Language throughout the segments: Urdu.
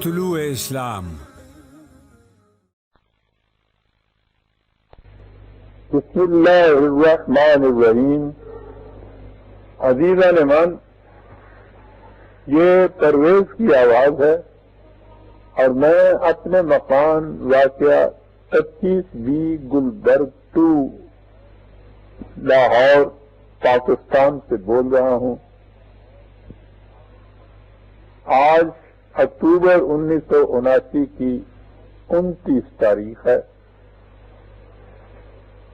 طلوع اسلام۔ بسم اللہ الرحمن الرحیم۔ عزیزان من، یہ پرویز کی آواز ہے اور میں اپنے مکان واقع 25B گلبرگ 2 لاہور پاکستان سے بول رہا ہوں۔ آج اکتوبر 1979 کی 29 تاریخ ہے۔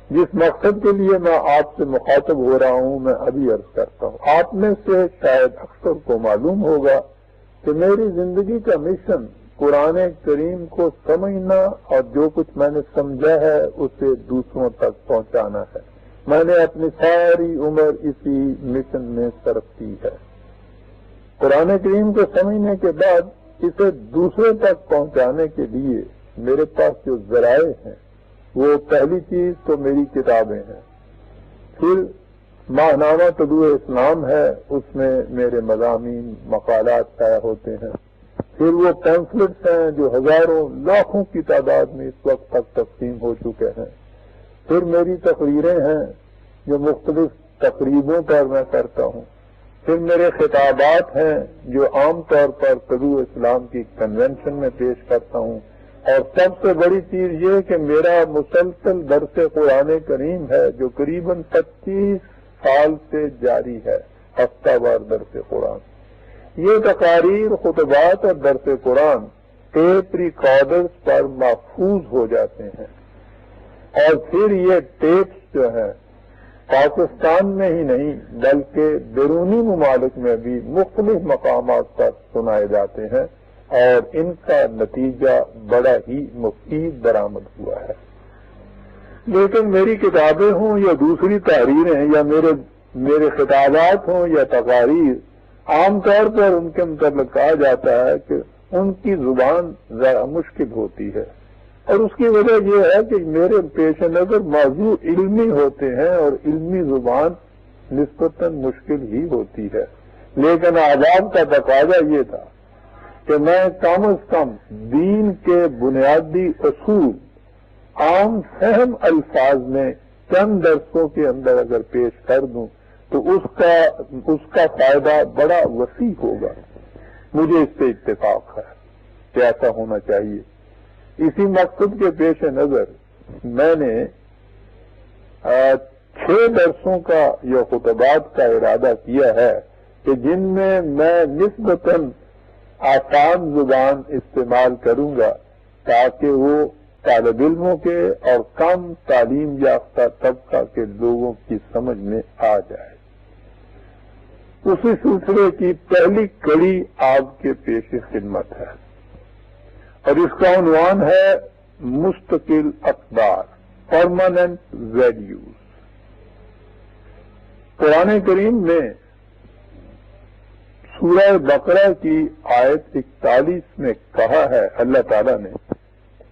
جس مقصد کے لیے میں آپ سے مخاطب ہو رہا ہوں میں ابھی عرض کرتا ہوں۔ آپ میں سے شاید اکثر کو معلوم ہوگا کہ میری زندگی کا مشن قرآن کریم کو سمجھنا اور جو کچھ میں نے سمجھا ہے اسے دوسروں تک پہنچانا ہے۔ میں نے اپنی ساری عمر اسی مشن میں صرف کی ہے۔ قرآن کریم کو سمجھنے کے بعد اسے دوسروں تک پہنچانے کے لیے میرے پاس جو ذرائع ہیں وہ پہلی چیز تو میری کتابیں ہیں، پھر ماہنامہ طلوع اسلام ہے، اس میں میرے مضامین مقالات شائع ہوتے ہیں، پھر وہ پیمفلٹس ہیں جو ہزاروں لاکھوں کی تعداد میں اس وقت تک تقسیم ہو چکے ہیں، پھر میری تقریریں ہیں جو مختلف تقریبوں پر میں کرتا ہوں، پھر میرے خطابات ہیں جو عام طور پر طلوع اسلام کی کنونشن میں پیش کرتا ہوں، اور سب سے بڑی چیز یہ کہ میرا مسلسل درس قرآن کریم ہے جو قریباً 25 سال سے جاری ہے، ہفتہ وار درس قرآن۔ یہ تقاریر، خطبات اور درس قرآن ٹیپ ریکارڈرز پر محفوظ ہو جاتے ہیں، اور پھر یہ ٹیپس جو ہیں پاکستان میں ہی نہیں بلکہ بیرونی ممالک میں بھی مختلف مقامات پر سنائے جاتے ہیں، اور ان کا نتیجہ بڑا ہی مفید برآمد ہوا ہے۔ لیکن میری کتابیں ہوں یا دوسری تحریریں یا میرے خطابات ہوں یا تقاریر، عام طور پر ان کے متعلق کہا جاتا ہے کہ ان کی زبان ذرا مشکل ہوتی ہے، اور اس کی وجہ یہ ہے کہ میرے پیش نظر موضوع علمی ہوتے ہیں اور علمی زبان نسبتاً مشکل ہی ہوتی ہے۔ لیکن آداب کا تقاضا یہ تھا کہ میں کم از کم دین کے بنیادی اصول عام فہم الفاظ میں چند درسوں کے اندر اگر پیش کر دوں تو اس کا فائدہ بڑا وسیع ہوگا۔ مجھے اس سے اتفاق ہے کہ ایسا ہونا چاہیے۔ اسی مقصد کے پیش نظر میں نے 6 درسوں کا یا خطبات کا ارادہ کیا ہے کہ جن میں نسبتاً آسان زبان استعمال کروں گا تاکہ وہ طالب علموں کے اور کم تعلیم یافتہ طبقہ کے لوگوں کی سمجھ میں آ جائے۔ اسی سلسلے کی پہلی کڑی آپ کے پیش خدمت ہے، اور اس کا عنوان ہے مستقل اقدار، پرماننٹ ویلیوز۔ قرآن کریم میں سورہ بقرہ کی آیت 41 میں کہا ہے اللہ تعالیٰ نے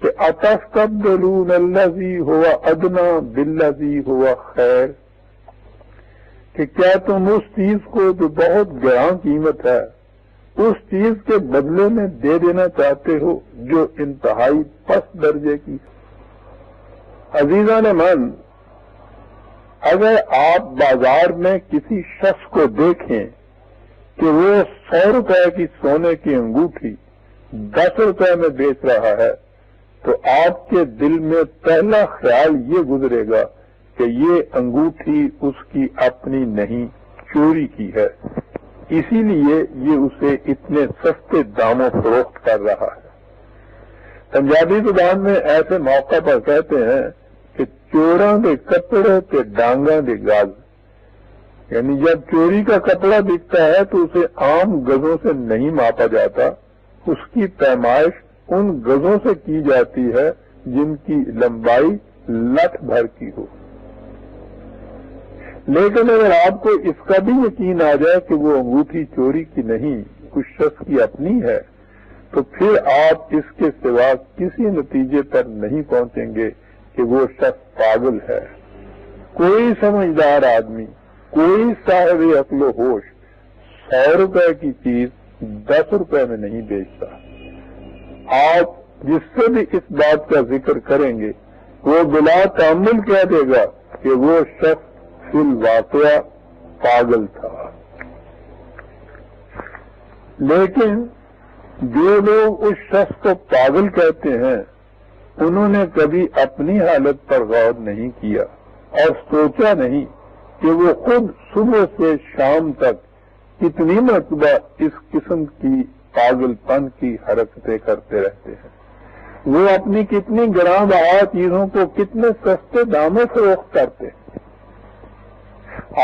کہ اَتَسْتَبْدِلُونَ الَّذِي هُوَ أَدْنَىٰ بِالَّذِي هُوَ خَيْرٌ، کہ کیا تم اس چیز کو جو بہت گراں قیمت ہے اس چیز کے بدلے میں دے دینا چاہتے ہو جو انتہائی پست درجے کی۔ عزیزان من، اگر آپ بازار میں کسی شخص کو دیکھیں کہ وہ 100 روپے کی سونے کی انگوٹھی 10 روپے میں بیچ رہا ہے تو آپ کے دل میں پہلا خیال یہ گزرے گا کہ یہ انگوٹھی اس کی اپنی نہیں، چوری کی ہے، اسی لیے یہ اسے اتنے سستے داموں فروخت کر رہا ہے۔ پنجابی زبان میں ایسے موقع پر کہتے ہیں کہ چوراں دے کپڑے تے ڈانگاں دے گاز، یعنی جب چوری کا کپڑا بکتا ہے تو اسے عام گزوں سے نہیں ماپا جاتا، اس کی پیمائش ان گزوں سے کی جاتی ہے جن کی لمبائی لٹ بھر کی ہو۔ لیکن اگر آپ کو اس کا بھی یقین آ جائے کہ وہ انگوٹھی چوری کی نہیں، کچھ شخص کی اپنی ہے، تو پھر آپ اس کے سوا کسی نتیجے پر نہیں پہنچیں گے کہ وہ شخص پاگل ہے۔ کوئی سمجھدار آدمی، کوئی صاحب عقل و ہوش 100 روپے کی چیز 10 روپے میں نہیں بیچتا۔ آپ جس سے بھی اس بات کا ذکر کریں گے وہ بلا تأمل کہہ دے گا کہ وہ شخص فی الواقعہ پاگل تھا. لیکن جو لوگ اس شخص کو پاگل کہتے ہیں انہوں نے کبھی اپنی حالت پر غور نہیں کیا اور سوچا نہیں کہ وہ خود صبح سے شام تک کتنی مرتبہ اس قسم کی پاگل پن کی حرکتیں کرتے رہتے ہیں. وہ اپنی کتنی گراں بہا چیزوں کو کتنے سستے داموں فروخت کرتے ہیں.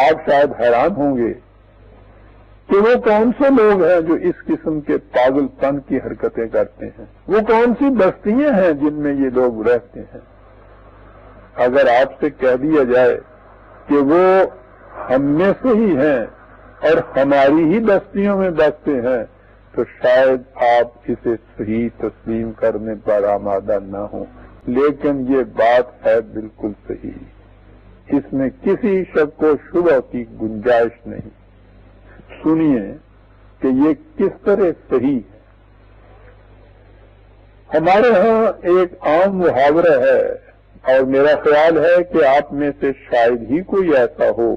آپ شاید حیران ہوں گے کہ وہ کون سے لوگ ہیں جو اس قسم کے پاگل پن کی حرکتیں کرتے ہیں. وہ کون سی بستیاں ہیں جن میں یہ لوگ رہتے ہیں. اگر آپ سے کہہ دیا جائے کہ وہ ہم میں سے ہی ہیں اور ہماری ہی بستیوں میں بستے ہیں تو شاید آپ اسے صحیح تسلیم کرنے پر آمادہ نہ ہوں. لیکن یہ بات ہے بالکل صحیح. اس میں کسی شک و شبہ کی گنجائش نہیں. سنیے کہ یہ کس طرح صحیح ہے. ہمارے ہاں ایک عام محاورہ ہے اور میرا خیال ہے کہ آپ میں سے شاید ہی کوئی ایسا ہو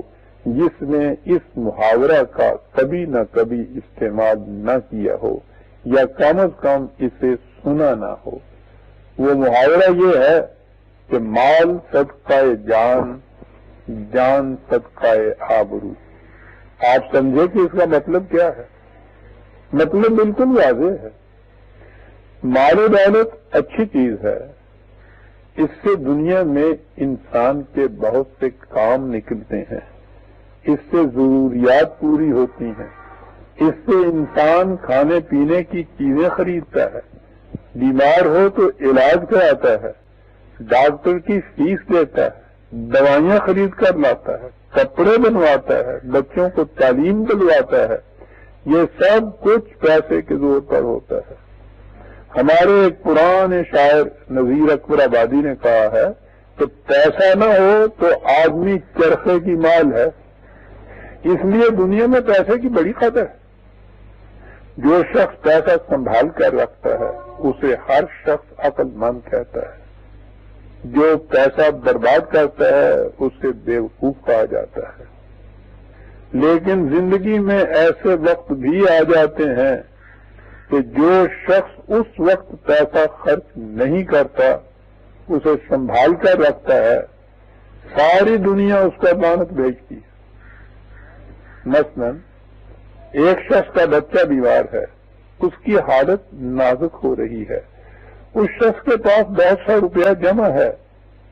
جس نے اس محاورہ کا کبھی نہ کبھی استعمال نہ کیا ہو یا کم از کم اسے سنا نہ ہو. وہ محاورہ یہ ہے کہ مال صدقہ جان، جان صدقہ آبرو. آپ سمجھے کہ اس کا مطلب کیا ہے؟ مطلب بالکل واضح ہے. مال و دولت اچھی چیز ہے. اس سے دنیا میں انسان کے بہت سے کام نکلتے ہیں. اس سے ضروریات پوری ہوتی ہیں. اس سے انسان کھانے پینے کی چیزیں خریدتا ہے. بیمار ہو تو علاج کراتا ہے. ڈاکٹر کی فیس دیتا ہے. دوائیاں خرید کر لاتا ہے. کپڑے بنواتا ہے. بچوں کو تعلیم دلواتا ہے. یہ سب کچھ پیسے کے زور پر ہوتا ہے. ہمارے ایک پرانے شاعر نذیر اکبر آبادی نے کہا ہے کہ پیسہ نہ ہو تو آدمی چرخے کی مال ہے. اس لیے دنیا میں پیسے کی بڑی قدر ہے. جو شخص پیسہ سنبھال کر رکھتا ہے اسے ہر شخص عقل مند کہتا ہے. جو پیسہ برباد کرتا ہے اسے بیوقوف کہا جاتا ہے. لیکن زندگی میں ایسے وقت بھی آ جاتے ہیں کہ جو شخص اس وقت پیسہ خرچ نہیں کرتا، اسے سنبھال کر رکھتا ہے، ساری دنیا اس کا لعنت بھیجتی ہے. مثلا ایک شخص کا بچہ بیمار ہے، اس کی حالت نازک ہو رہی ہے. اس شخص کے پاس بہت سا روپیہ جمع ہے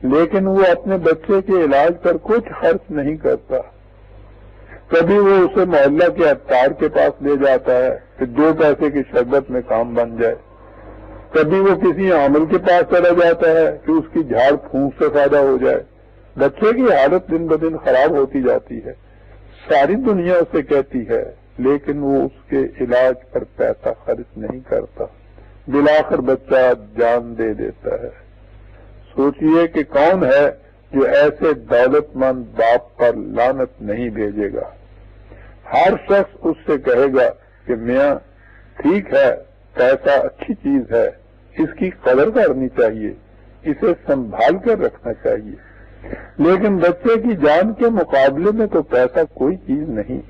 لیکن وہ اپنے بچے کے علاج پر کچھ خرچ نہیں کرتا. کبھی وہ اسے محلہ کے عطار کے پاس لے جاتا ہے کہ 2 پیسے کی شربت میں کام بن جائے. کبھی وہ کسی عامل کے پاس چلا جاتا ہے کہ اس کی جھاڑ پھونک سے فائدہ ہو جائے. بچے کی حالت دن بدن خراب ہوتی جاتی ہے. ساری دنیا اسے کہتی ہے لیکن وہ اس کے علاج پر پیسہ خرچ نہیں کرتا. بلاخر بچہ جان دے دیتا ہے. سوچئے کہ کون ہے جو ایسے دولت مند باپ پر لعنت نہیں بھیجے گا. ہر شخص اس سے کہے گا کہ میاں ٹھیک ہے، پیسہ اچھی چیز ہے، اس کی قدر کرنی چاہیے، اسے سنبھال کر رکھنا چاہیے. لیکن بچے کی جان کے مقابلے میں تو پیسہ کوئی چیز نہیں.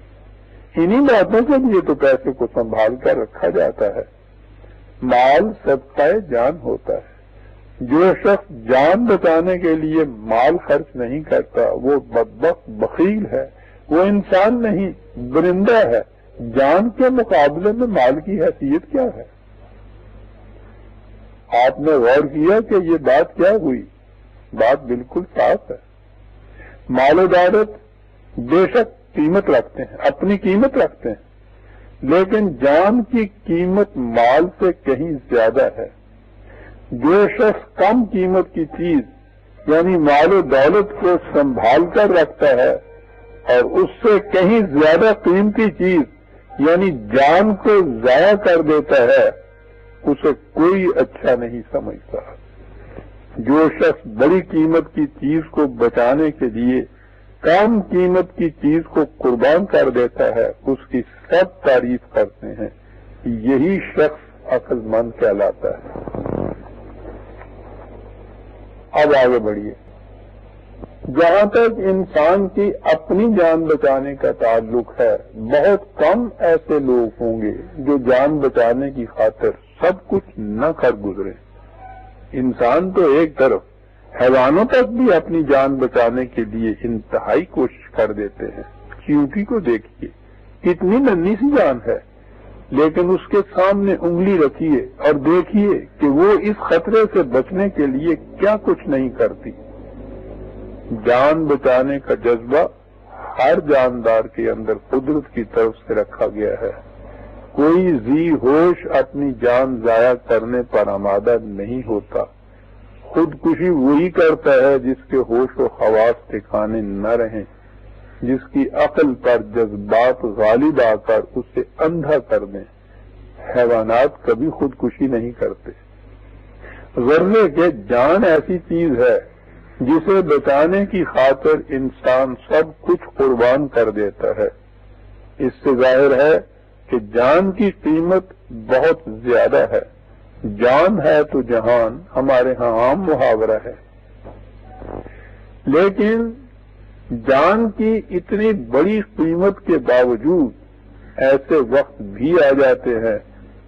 انہی باتوں کے لیے تو پیسے کو سنبھال کر رکھا جاتا ہے. مال صدقہ جان ہوتا ہے. جو شخص جان بچانے کے لیے مال خرچ نہیں کرتا وہ بدبخت بخیل ہے. وہ انسان نہیں، درندہ ہے. جان کے مقابلے میں مال کی حیثیت کیا ہے؟ آپ نے غور کیا کہ یہ بات کیا ہوئی؟ بات بالکل صاف ہے. مال و دولت بے شک قیمت رکھتے ہیں، اپنی قیمت رکھتے ہیں، لیکن جان کی قیمت مال سے کہیں زیادہ ہے. جو شخص کم قیمت کی چیز یعنی مال و دولت کو سنبھال کر رکھتا ہے اور اس سے کہیں زیادہ قیمتی چیز یعنی جان کو ضائع کر دیتا ہے اسے کوئی اچھا نہیں سمجھتا. جو شخص بڑی قیمت کی چیز کو بچانے کے لیے کم قیمت کی چیز کو قربان کر دیتا ہے اس کی سب تعریف کرتے ہیں. یہی شخص عقل مند کہلاتا ہے۔ اب آگے بڑھیے، جہاں تک انسان کی اپنی جان بچانے کا تعلق ہے، بہت کم ایسے لوگ ہوں گے جو جان بچانے کی خاطر سب کچھ نہ کر گزرے۔ انسان تو ایک طرف، حیوانوں تک بھی اپنی جان بچانے کے لیے انتہائی کوشش کر دیتے ہیں۔ چیونٹی کو دیکھیے، کتنی ننھی سی جان ہے، لیکن اس کے سامنے انگلی رکھیے اور دیکھیے کہ وہ اس خطرے سے بچنے کے لیے کیا کچھ نہیں کرتی۔ جان بچانے کا جذبہ ہر جاندار کے اندر قدرت کی طرف سے رکھا گیا ہے۔ کوئی ذی ہوش اپنی جان ضائع کرنے پر آمادہ نہیں ہوتا۔ خودکشی وہی کرتا ہے جس کے ہوش و حواس ٹھکانے نہ رہیں، جس کی عقل پر جذبات غالب آ کر اسے اندھا کر دیں۔ حیوانات کبھی خودکشی نہیں کرتے۔ غرضے کہ جان ایسی چیز ہے جسے بچانے کی خاطر انسان سب کچھ قربان کر دیتا ہے۔ اس سے ظاہر ہے کہ جان کی قیمت بہت زیادہ ہے۔ جان ہے تو جہان ہمارے ہاں عام محاورہ ہے، لیکن جان کی اتنی بڑی قیمت کے باوجود ایسے وقت بھی آ جاتے ہیں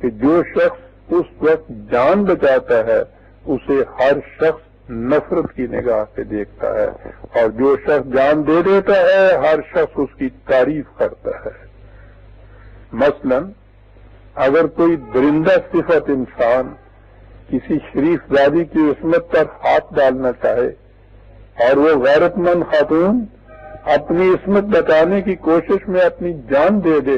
کہ جو شخص اس وقت جان بچاتا ہے اسے ہر شخص نفرت کی نگاہ سے دیکھتا ہے، اور جو شخص جان دے دیتا ہے ہر شخص اس کی تعریف کرتا ہے۔ مثلا اگر کوئی درندہ صفت انسان کسی شریف زادی کی عصمت پر ہاتھ ڈالنا چاہے اور وہ غیرت مند خاتون اپنی عصمت بچانے کی کوشش میں اپنی جان دے دے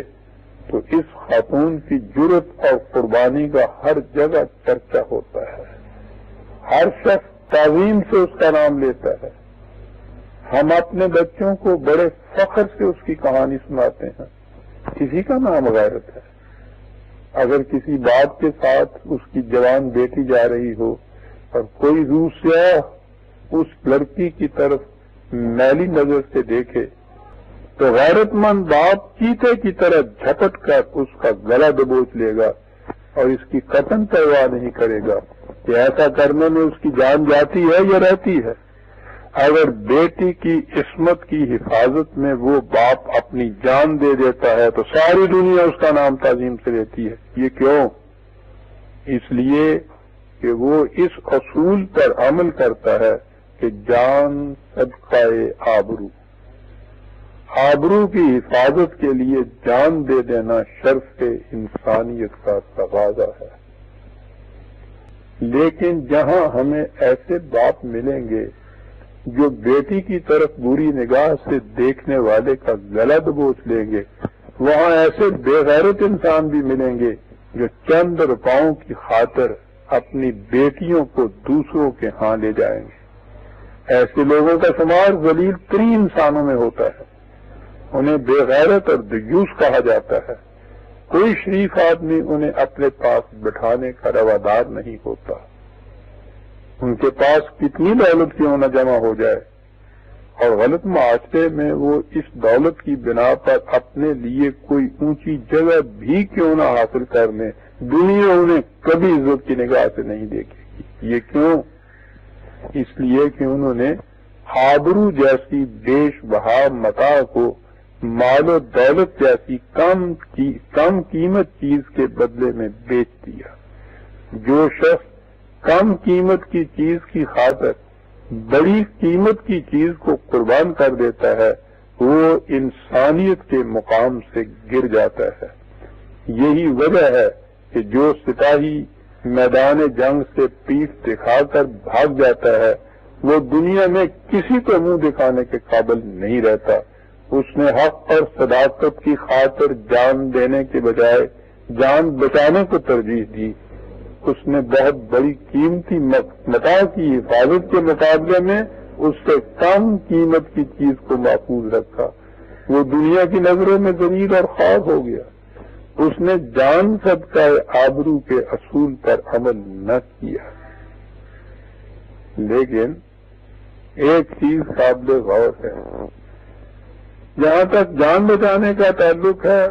تو اس خاتون کی جرت اور قربانی کا ہر جگہ چرچا ہوتا ہے۔ ہر شخص تعظیم سے اس کا نام لیتا ہے۔ ہم اپنے بچوں کو بڑے فخر سے اس کی کہانی سناتے ہیں۔ کسی کا نام غیرت ہے۔ اگر کسی باپ کے ساتھ اس کی جوان بیٹی جا رہی ہو اور کوئی روح سیاہ اس لڑکی کی طرف میلی نظر سے دیکھے تو غیرت مند باپ چیتے کی طرح جھپٹ کر اس کا گلا دبوچ لے گا اور اس کی قطعاً پرواہ نہیں کرے گا کہ ایسا کرنے میں اس کی جان جاتی ہے یا رہتی ہے۔ اگر بیٹی کی عصمت کی حفاظت میں وہ باپ اپنی جان دے دیتا ہے تو ساری دنیا اس کا نام تعظیم سے لیتی ہے۔ یہ کیوں؟ اس لیے کہ وہ اس اصول پر عمل کرتا ہے کہ جان صدقہ آبرو، آبرو کی حفاظت کے لیے جان دے دینا شرف انسانیت کا تقاضا ہے۔ لیکن جہاں ہمیں ایسے باپ ملیں گے جو بیٹی کی طرف بری نگاہ سے دیکھنے والے کا گلا دبوچ لیں گے، وہاں ایسے بے غیرت انسان بھی ملیں گے جو چند روپاؤں کی خاطر اپنی بیٹیوں کو دوسروں کے ہاں لے جائیں گے۔ ایسے لوگوں کا شمار ذلیل ترین انسانوں میں ہوتا ہے۔ انہیں بے غیرت اور دیوس کہا جاتا ہے۔ کوئی شریف آدمی انہیں اپنے پاس بٹھانے کا روادار نہیں ہوتا۔ ان کے پاس کتنی دولت کیوں نہ جمع ہو جائے، اور غلط معاشرے میں وہ اس دولت کی بنا پر اپنے لیے کوئی اونچی جگہ بھی کیوں نہ حاصل کر لیں، دنیا انہیں کبھی عزت کی نگاہ سے نہیں دیکھے گی۔ یہ کیوں؟ اس لیے کہ انہوں نے آبرو جیسی بیش بہا متاع کو مال و دولت جیسی کم قیمت چیز کے بدلے میں بیچ دیا۔ جو شخص کم قیمت کی چیز کی خاطر بڑی قیمت کی چیز کو قربان کر دیتا ہے وہ انسانیت کے مقام سے گر جاتا ہے۔ یہی وجہ ہے کہ جو سپاہی میدان جنگ سے پیٹھ دکھا کر بھاگ جاتا ہے وہ دنیا میں کسی کو منہ دکھانے کے قابل نہیں رہتا۔ اس نے حق اور صداقت کی خاطر جان دینے کے بجائے جان بچانے کو ترجیح دی۔ اس نے بہت بڑی قیمتی متاع کی حفاظت کے مقابلے میں اس سے کم قیمت کی چیز کو محفوظ رکھا۔ وہ دنیا کی نظروں میں ذلیل اور خوار ہو گیا۔ اس نے جان صدقہ آبرو کے اصول پر عمل نہ کیا۔ لیکن ایک چیز قابل غور ہے، جہاں تک جان بچانے کا تعلق ہے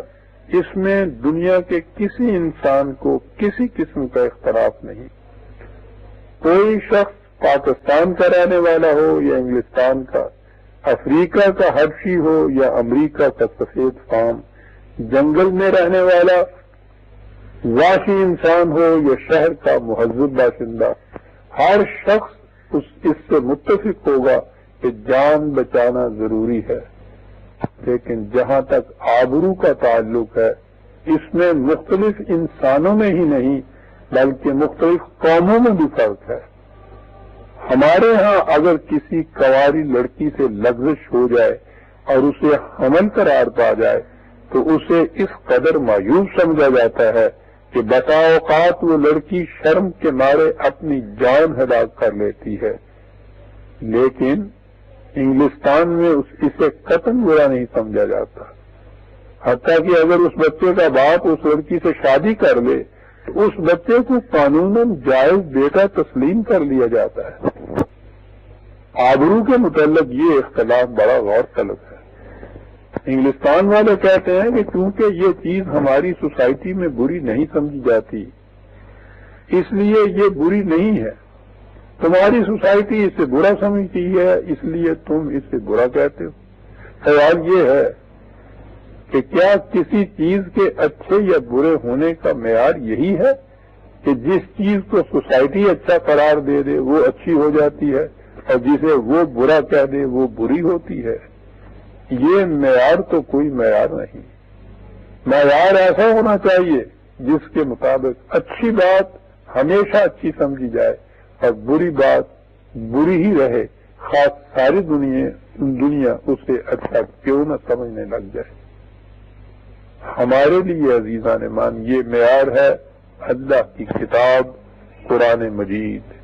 اس میں دنیا کے کسی انسان کو کسی قسم کا اختلاف نہیں. کوئی شخص پاکستان کا رہنے والا ہو یا انگلستان کا، افریقہ کا حبشی ہو یا امریکہ کا سفید فام، جنگل میں رہنے والا وحشی انسان ہو یا شہر کا مہذب باشندہ، ہر شخص اس سے متفق ہوگا کہ جان بچانا ضروری ہے. لیکن جہاں تک آبرو کا تعلق ہے، اس میں مختلف انسانوں میں ہی نہیں بلکہ مختلف قوموں میں بھی فرق ہے. ہمارے ہاں اگر کسی کنواری لڑکی سے لغزش ہو جائے اور اسے حمل قرار پا جائے تو اسے اس قدر مایوس سمجھا جاتا ہے کہ بسا اوقات وہ لڑکی شرم کے مارے اپنی جان ہلاک کر لیتی ہے. لیکن انگلستان میں اسے قطعاً برا نہیں سمجھا جاتا. حتیٰ کہ اگر اس بچے کا باپ اس لڑکی سے شادی کر لے تو اس بچے کو قانوناً جائز بیٹا تسلیم کر لیا جاتا ہے. آبرو کے متعلق یہ اختلاف بڑا غور طلب ہے. انگلستان والے کہتے ہیں کہ چونکہ یہ چیز ہماری سوسائٹی میں بری نہیں سمجھی جاتی اس لیے یہ بری نہیں ہے. تمہاری سوسائٹی اسے برا سمجھتی ہے اس لیے تم اسے برا کہتے ہو. سوال یہ ہے کہ کیا کسی چیز کے اچھے یا برے ہونے کا معیار یہی ہے کہ جس چیز کو سوسائٹی اچھا قرار دے دے وہ اچھی ہو جاتی ہے اور جسے وہ برا کہہ دے وہ بری ہوتی ہے؟ یہ معیار تو کوئی معیار نہیں. معیار ایسا ہونا چاہیے جس کے مطابق اچھی بات ہمیشہ اچھی سمجھی جائے اور بری بات بری ہی رہے، خاص ساری دنیا اسے اچھا کیوں نہ سمجھنے لگ جائے. ہمارے لیے عزیزان مان یہ معیار ہے اللہ کی کتاب قرآن مجید.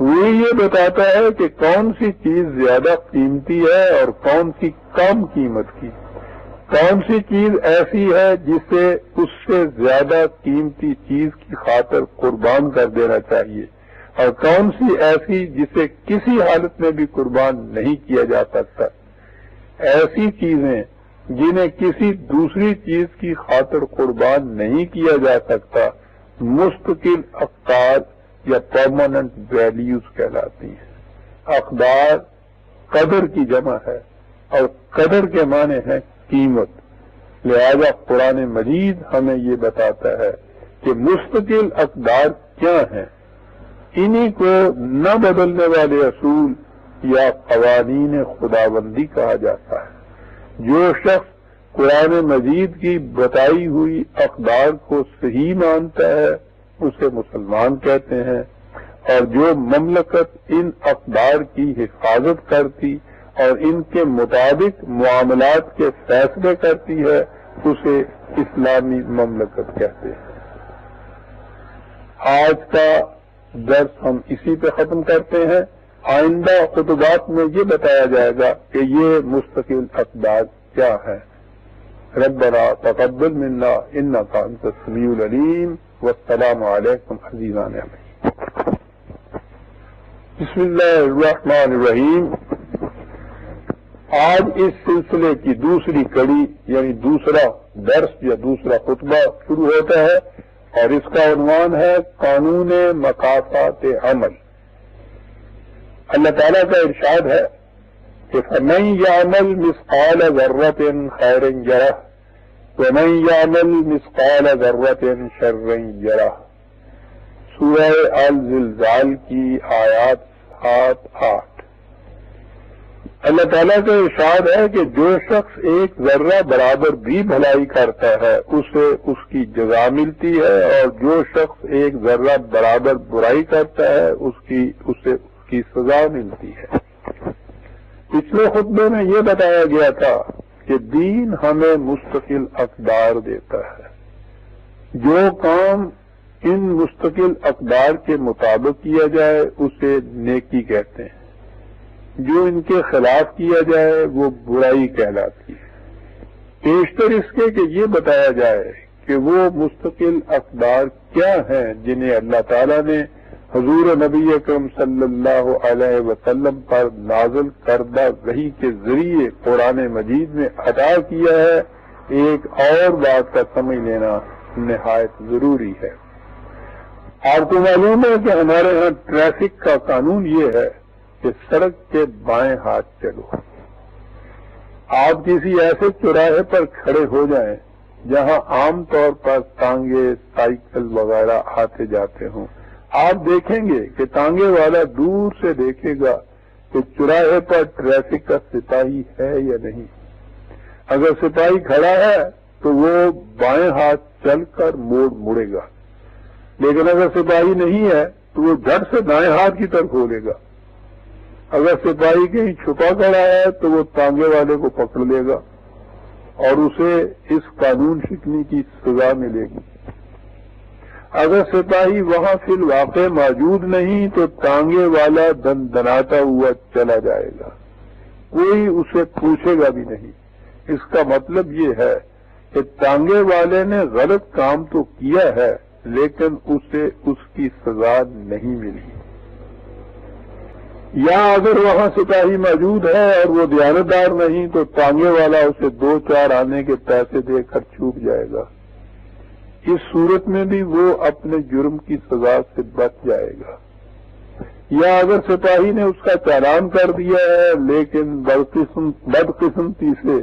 وہ یہ بتاتا ہے کہ کون سی چیز زیادہ قیمتی ہے اور کون سی کم قیمت کی، کون سی چیز ایسی ہے جسے اس سے زیادہ قیمتی چیز کی خاطر قربان کر دینا چاہیے اور کون سی ایسی جسے کسی حالت میں بھی قربان نہیں کیا جا سکتا. ایسی چیزیں جنہیں کسی دوسری چیز کی خاطر قربان نہیں کیا جا سکتا مستقل اقدار یا پرماننٹ ویلیوز کہلاتی ہیں. اقدار قدر کی جمع ہے اور قدر کے معنی ہے قیمت. لہذا قرآن مجید ہمیں یہ بتاتا ہے کہ مستقل اقدار کیا ہیں. انہی کو نہ بدلنے والے اصول یا قوانین خداوندی کہا جاتا ہے. جو شخص قرآن مجید کی بتائی ہوئی اقدار کو صحیح مانتا ہے اسے مسلمان کہتے ہیں، اور جو مملکت ان اقدار کی حفاظت کرتی اور ان کے مطابق معاملات کے فیصلے کرتی ہے اسے اسلامی مملکت کہتے ہیں. آج کا درس ہم اسی پہ ختم کرتے ہیں. آئندہ خطبات میں یہ بتایا جائے گا کہ یہ مستقل اقدار کیا ہے. ربنا تقبل منا انک انت السمیع العلیم والسلام علیکم عزیزان احمد. بسم اللہ الرحمن الرحیم. آج اس سلسلے کی دوسری کڑی یعنی دوسرا درس یا دوسرا خطبہ شروع ہوتا ہے اور اس کا عنوان ہے قانون مقاصد عمل. اللہ تعالیٰ کا ارشاد ہے کہ فَمَن يَعْمَلْ مِثْقَالَ ذَرَّةٍ خَيْرًا يَرَهُ وَمَن يَعْمَلْ مِثْقَالَ ذَرَّةٍ شَرًّا يَرَهُ. سورہ الزلزال کی آیات 7-8. اللہ تعالیٰ کا ارشاد ہے کہ جو شخص ایک ذرہ برابر بھی بھلائی کرتا ہے اسے اس کی جزا ملتی ہے، اور جو شخص ایک ذرہ برابر برائی کرتا ہے اسے اس کی سزا ملتی ہے. پچھلے خطبے میں یہ بتایا گیا تھا کہ دین ہمیں مستقل اقدار دیتا ہے. جو کام ان مستقل اقدار کے مطابق کیا جائے اسے نیکی کہتے ہیں، جو ان کے خلاف کیا جائے وہ برائی کہلاتی ہے. بیشتر اس کے کہ یہ بتایا جائے کہ وہ مستقل اقدار کیا ہیں جنہیں اللہ تعالیٰ نے حضور نبی اکرم صلی اللہ علیہ وسلم پر نازل کردہ وحی کے ذریعے قرآن مجید میں عطا کیا ہے ایک اور بات کا سمجھ لینا نہایت ضروری ہے۔ آپ کو معلوم ہے کہ ہمارے ہاں ٹریفک کا قانون یہ ہے کہ سڑک کے بائیں ہاتھ چلو۔ آپ کسی ایسے چوراہے پر کھڑے ہو جائیں جہاں عام طور پر تانگے، سائیکل وغیرہ آتے جاتے ہوں، آپ دیکھیں گے کہ تانگے والا دور سے دیکھے گا کہ چوراہے پر ٹریفک کا سپاہی ہے یا نہیں۔ اگر سپاہی کھڑا ہے تو وہ بائیں ہاتھ چل کر مڑے گا، لیکن اگر سپاہی نہیں ہے تو وہ جھٹ سے دائیں ہاتھ کی طرف کھولے گا۔ اگر سپاہی کہیں چھپا کھڑا ہے تو وہ تانگے والے کو پکڑ لے گا اور اسے اس قانون شکنی کی سزا ملے گی۔ اگر سپاہی وہاں فی الواقع موجود نہیں تو تانگے والا دناتا ہوا چلا جائے گا، کوئی اسے پوچھے گا بھی نہیں۔ اس کا مطلب یہ ہے کہ تانگے والے نے غلط کام تو کیا ہے لیکن اسے اس کی سزا نہیں ملی۔ یا اگر وہاں سپاہی موجود ہے اور وہ دیانتدار نہیں تو تانگے والا اسے 2-4 آنے کے پیسے دے کر چھوٹ جائے گا۔ اس صورت میں بھی وہ اپنے جرم کی سزا سے بچ جائے گا۔ یا اگر سپاہی نے اس کا چالان کر دیا ہے لیکن بدقسمتی سے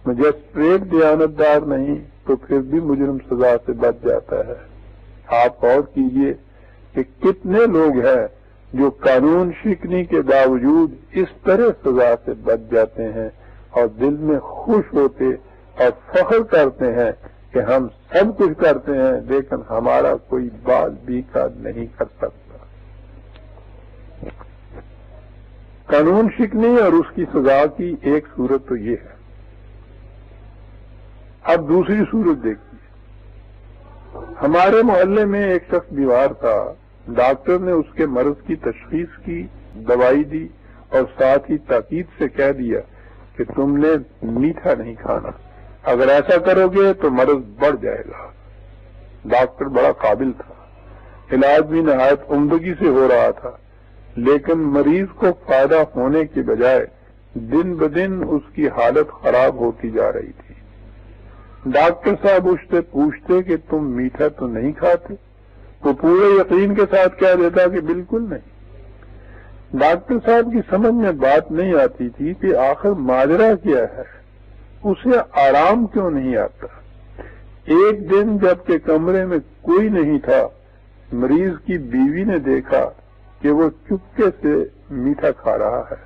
مجسٹریٹ دیانتدار نہیں تو پھر بھی مجرم سزا سے بچ جاتا ہے۔ آپ غور کیجئے کہ کتنے لوگ ہیں جو قانون شکنی کے باوجود اس طرح سزا سے بچ جاتے ہیں اور دل میں خوش ہوتے اور فخر کرتے ہیں کہ ہم سب کچھ کرتے ہیں لیکن ہمارا کوئی بال بیکا نہیں کر سکتا۔ قانون شکنی اور اس کی سزا کی ایک صورت تو یہ ہے۔ اب دوسری صورت دیکھیے، ہمارے محلے میں ایک شخص بیمار تھا، ڈاکٹر نے اس کے مرض کی تشخیص کی، دوائی دی اور ساتھ ہی تاکید سے کہہ دیا کہ تم نے میٹھا نہیں کھانا، اگر ایسا کرو گے تو مرض بڑھ جائے گا۔ ڈاکٹر بڑا قابل تھا، علاج بھی نہایت عمدگی سے ہو رہا تھا، لیکن مریض کو فائدہ ہونے کے بجائے دن بدن اس کی حالت خراب ہوتی جا رہی تھی۔ ڈاکٹر صاحب اس سے پوچھتے کہ تم میٹھا تو نہیں کھاتے؟ وہ پورے یقین کے ساتھ کہہ دیتا کہ بالکل نہیں۔ ڈاکٹر صاحب کی سمجھ میں بات نہیں آتی تھی کہ آخر ماجرا کیا ہے، اسے آرام کیوں نہیں آتا۔ ایک دن جب کہ کمرے میں کوئی نہیں تھا، مریض کی بیوی نے دیکھا کہ وہ چپکے سے میٹھا کھا رہا ہے۔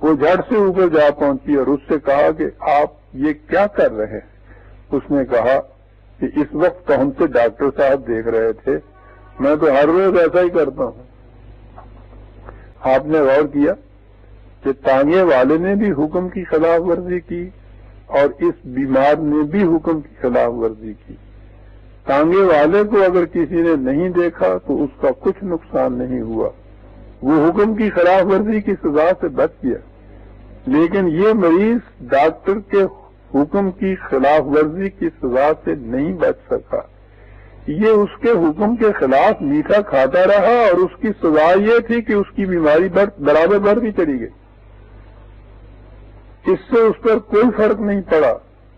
وہ جھٹ سے اوپر جا پہنچی اور اس سے کہا کہ آپ یہ کیا کر رہے ہیں؟ اس نے کہا کہ اس وقت تو ہم سے ڈاکٹر صاحب دیکھ رہے تھے، میں تو ہر روز ایسا ہی کرتا ہوں۔ آپ نے غور کیا کہ تانگے والے نے بھی حکم کی خلاف ورزی کی اور اس بیمار نے بھی حکم کی خلاف ورزی کی۔ تانگے والے کو اگر کسی نے نہیں دیکھا تو اس کا کچھ نقصان نہیں ہوا، وہ حکم کی خلاف ورزی کی سزا سے بچ گیا، لیکن یہ مریض ڈاکٹر کے حکم کی خلاف ورزی کی سزا سے نہیں بچ سکا۔ یہ اس کے حکم کے خلاف میٹھا کھاتا رہا اور اس کی سزا یہ تھی کہ اس کی بیماری برابر بڑھتی چلی گئی۔ اس سے اس پر کوئی فرق نہیں پڑا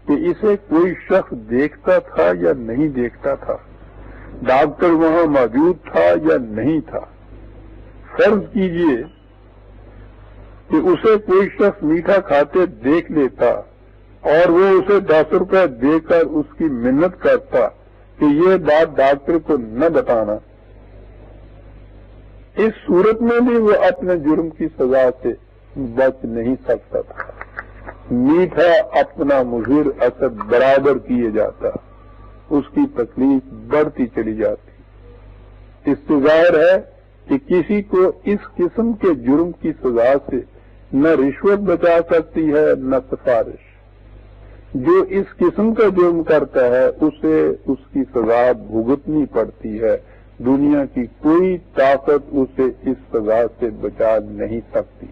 کہ اسے کوئی شخص دیکھتا تھا یا نہیں دیکھتا تھا، ڈاکٹر وہاں موجود تھا یا نہیں تھا۔ فرض کیجئے کہ اسے کوئی شخص میٹھا کھاتے دیکھ لیتا اور وہ اسے 10 روپے دے کر اس کی منت کرتا کہ یہ بات ڈاکٹر کو نہ بتانا، اس صورت میں بھی وہ اپنے جرم کی سزا سے بچ نہیں سکتا تھا۔ میٹھا اپنا مضر اثر برابر کیے جاتا، اس کی تکلیف بڑھتی چلی جاتی۔ اس سے ظاہر ہے کہ کسی کو اس قسم کے جرم کی سزا سے نہ رشوت بچا سکتی ہے نہ سفارش۔ جو اس قسم کا جرم کرتا ہے اسے اس کی سزا بھگتنی پڑتی ہے، دنیا کی کوئی طاقت اسے اس سزا سے بچا نہیں سکتی۔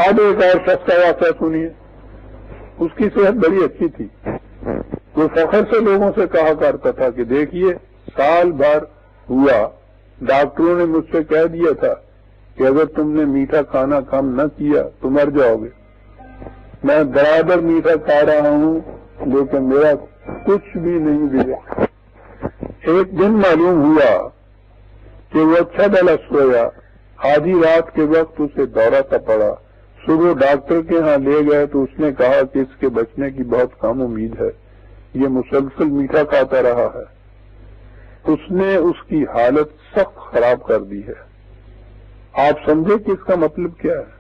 اب ایک اور شخص کا واقعہ سنیے، اس کی صحت بڑی اچھی تھی، وہ فخر سے لوگوں سے کہا کرتا تھا کہ دیکھیے سال بھر ہوا ڈاکٹروں نے مجھ سے کہہ دیا تھا کہ اگر تم نے میٹھا کھانا کم نہ کیا تو مر جاؤ گے، میں برابر میٹھا کھا رہا ہوں لیکن میرا کچھ بھی نہیں بگڑا۔ ایک دن معلوم ہوا کہ وہ اچھا بھلا سویا، آدھی رات کے وقت اسے دورہ سا پڑا، صبح ڈاکٹر کے ہاں لے گئے تو اس نے کہا کہ اس کے بچنے کی بہت کم امید ہے، یہ مسلسل میٹھا کھاتا رہا ہے۔ اس نے اس کی حالت سخت خراب کر دی ہے۔ آپ سمجھے کہ اس کا مطلب کیا ہے؟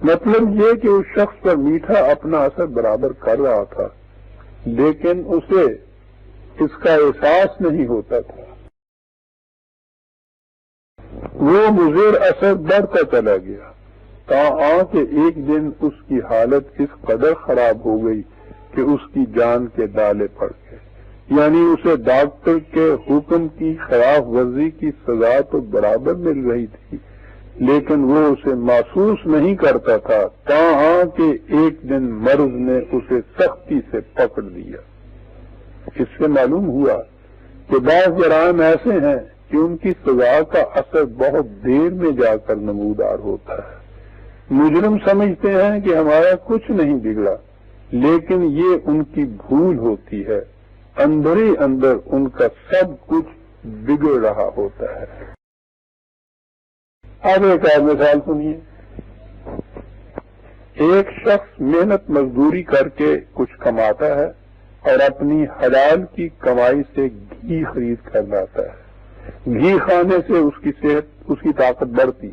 مطلب یہ کہ اس شخص پر میٹھا اپنا اثر برابر کر رہا تھا لیکن اسے اس کا احساس نہیں ہوتا تھا، وہ مضر اثر بڑھتا چلا گیا تاں کہ ایک دن اس کی حالت اس قدر خراب ہو گئی کہ اس کی جان کے ڈالے پڑ گئے، یعنی اسے ڈاکٹر کے حکم کی خلاف ورزی کی سزا تو برابر مل رہی تھی لیکن وہ اسے محسوس نہیں کرتا تھا تاں کہ ایک دن مرض نے اسے سختی سے پکڑ لیا۔ اس سے معلوم ہوا کہ بعض جرائم ایسے ہیں کہ ان کی سزا کا اثر بہت دیر میں جا کر نمودار ہوتا ہے۔ مجرم سمجھتے ہیں کہ ہمارا کچھ نہیں بگڑا لیکن یہ ان کی بھول ہوتی ہے، اندر ہی اندر ان کا سب کچھ بگڑ رہا ہوتا ہے۔ اب ایک اور مثال سنیے۔ ایک شخص محنت مزدوری کر کے کچھ کماتا ہے اور اپنی حلال کی کمائی سے گھی خرید کر لاتا ہے۔ گھی کھانے سے اس کی صحت، اس کی طاقت بڑھتی۔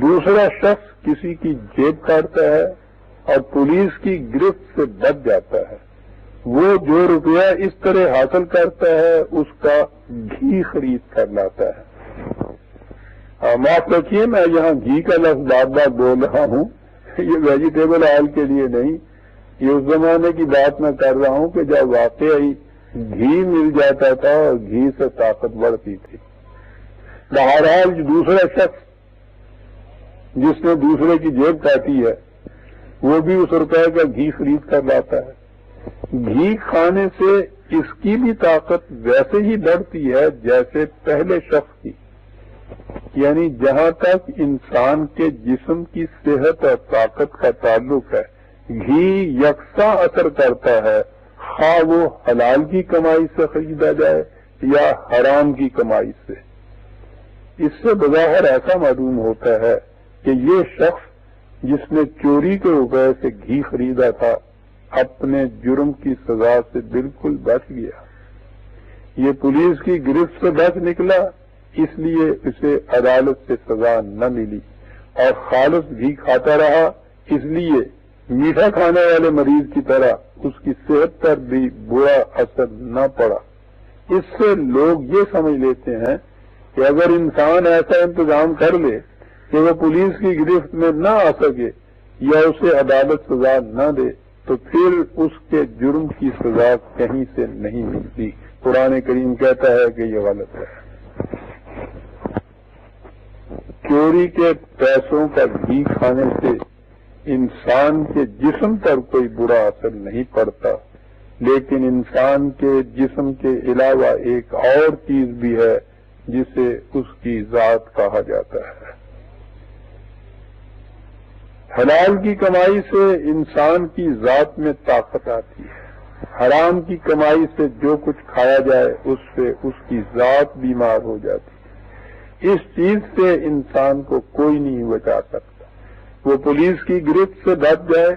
دوسرا شخص کسی کی جیب کاٹتا ہے اور پولیس کی گرفت سے بچ جاتا ہے، وہ جو روپیہ اس طرح حاصل کرتا ہے اس کا گھی خرید کر لاتا ہے۔ معاف رکھیے میں یہاں گھی کا لفظ بار بار بول رہا ہوں، یہ ویجیٹیبل آئل کے لیے نہیں، یہ اس زمانے کی بات میں کر رہا ہوں کہ جب واقعی گھی مل جاتا تھا اور گھی سے طاقت بڑھتی تھی۔ بہرحال دوسرا شخص جس نے دوسرے کی جیب کاٹی ہے وہ بھی اس روپے کا گھی خرید کر لاتا ہے۔ گھی کھانے سے اس کی بھی طاقت ویسے ہی بڑھتی ہے جیسے پہلے شخص کی، یعنی جہاں تک انسان کے جسم کی صحت اور طاقت کا تعلق ہے گھی یکساں اثر کرتا ہے، خواہ وہ حلال کی کمائی سے خریدا جائے یا حرام کی کمائی سے۔ اس سے بظاہر ایسا معلوم ہوتا ہے کہ یہ شخص جس نے چوری کے روپے سے گھی خریدا تھا اپنے جرم کی سزا سے بالکل بچ گیا۔ یہ پولیس کی گرفت سے بچ نکلا، اس لیے اسے عدالت سے سزا نہ ملی اور خالص گھی کھاتا رہا، اس لیے میٹھا کھانے والے مریض کی طرح اس کی صحت پر بھی برا اثر نہ پڑا۔ اس سے لوگ یہ سمجھ لیتے ہیں کہ اگر انسان ایسا انتظام کر لے کہ وہ پولیس کی گرفت میں نہ آ سکے یا اسے عدالت سزا نہ دے تو پھر اس کے جرم کی سزا کہیں سے نہیں ملتی۔ قرآن کریم کہتا ہے کہ یہ غلط ہے۔ چوری کے پیسوں کا گھی کھانے سے انسان کے جسم پر کوئی برا اثر نہیں پڑتا، لیکن انسان کے جسم کے علاوہ ایک اور چیز بھی ہے جسے اس کی ذات کہا جاتا ہے۔ حلال کی کمائی سے انسان کی ذات میں طاقت آتی ہے، حرام کی کمائی سے جو کچھ کھایا جائے اس سے اس کی ذات بیمار ہو جاتی ہے۔ اس چیز سے انسان کو کوئی نہیں بچا سکتا، وہ پولیس کی گرفت سے بچ جائے،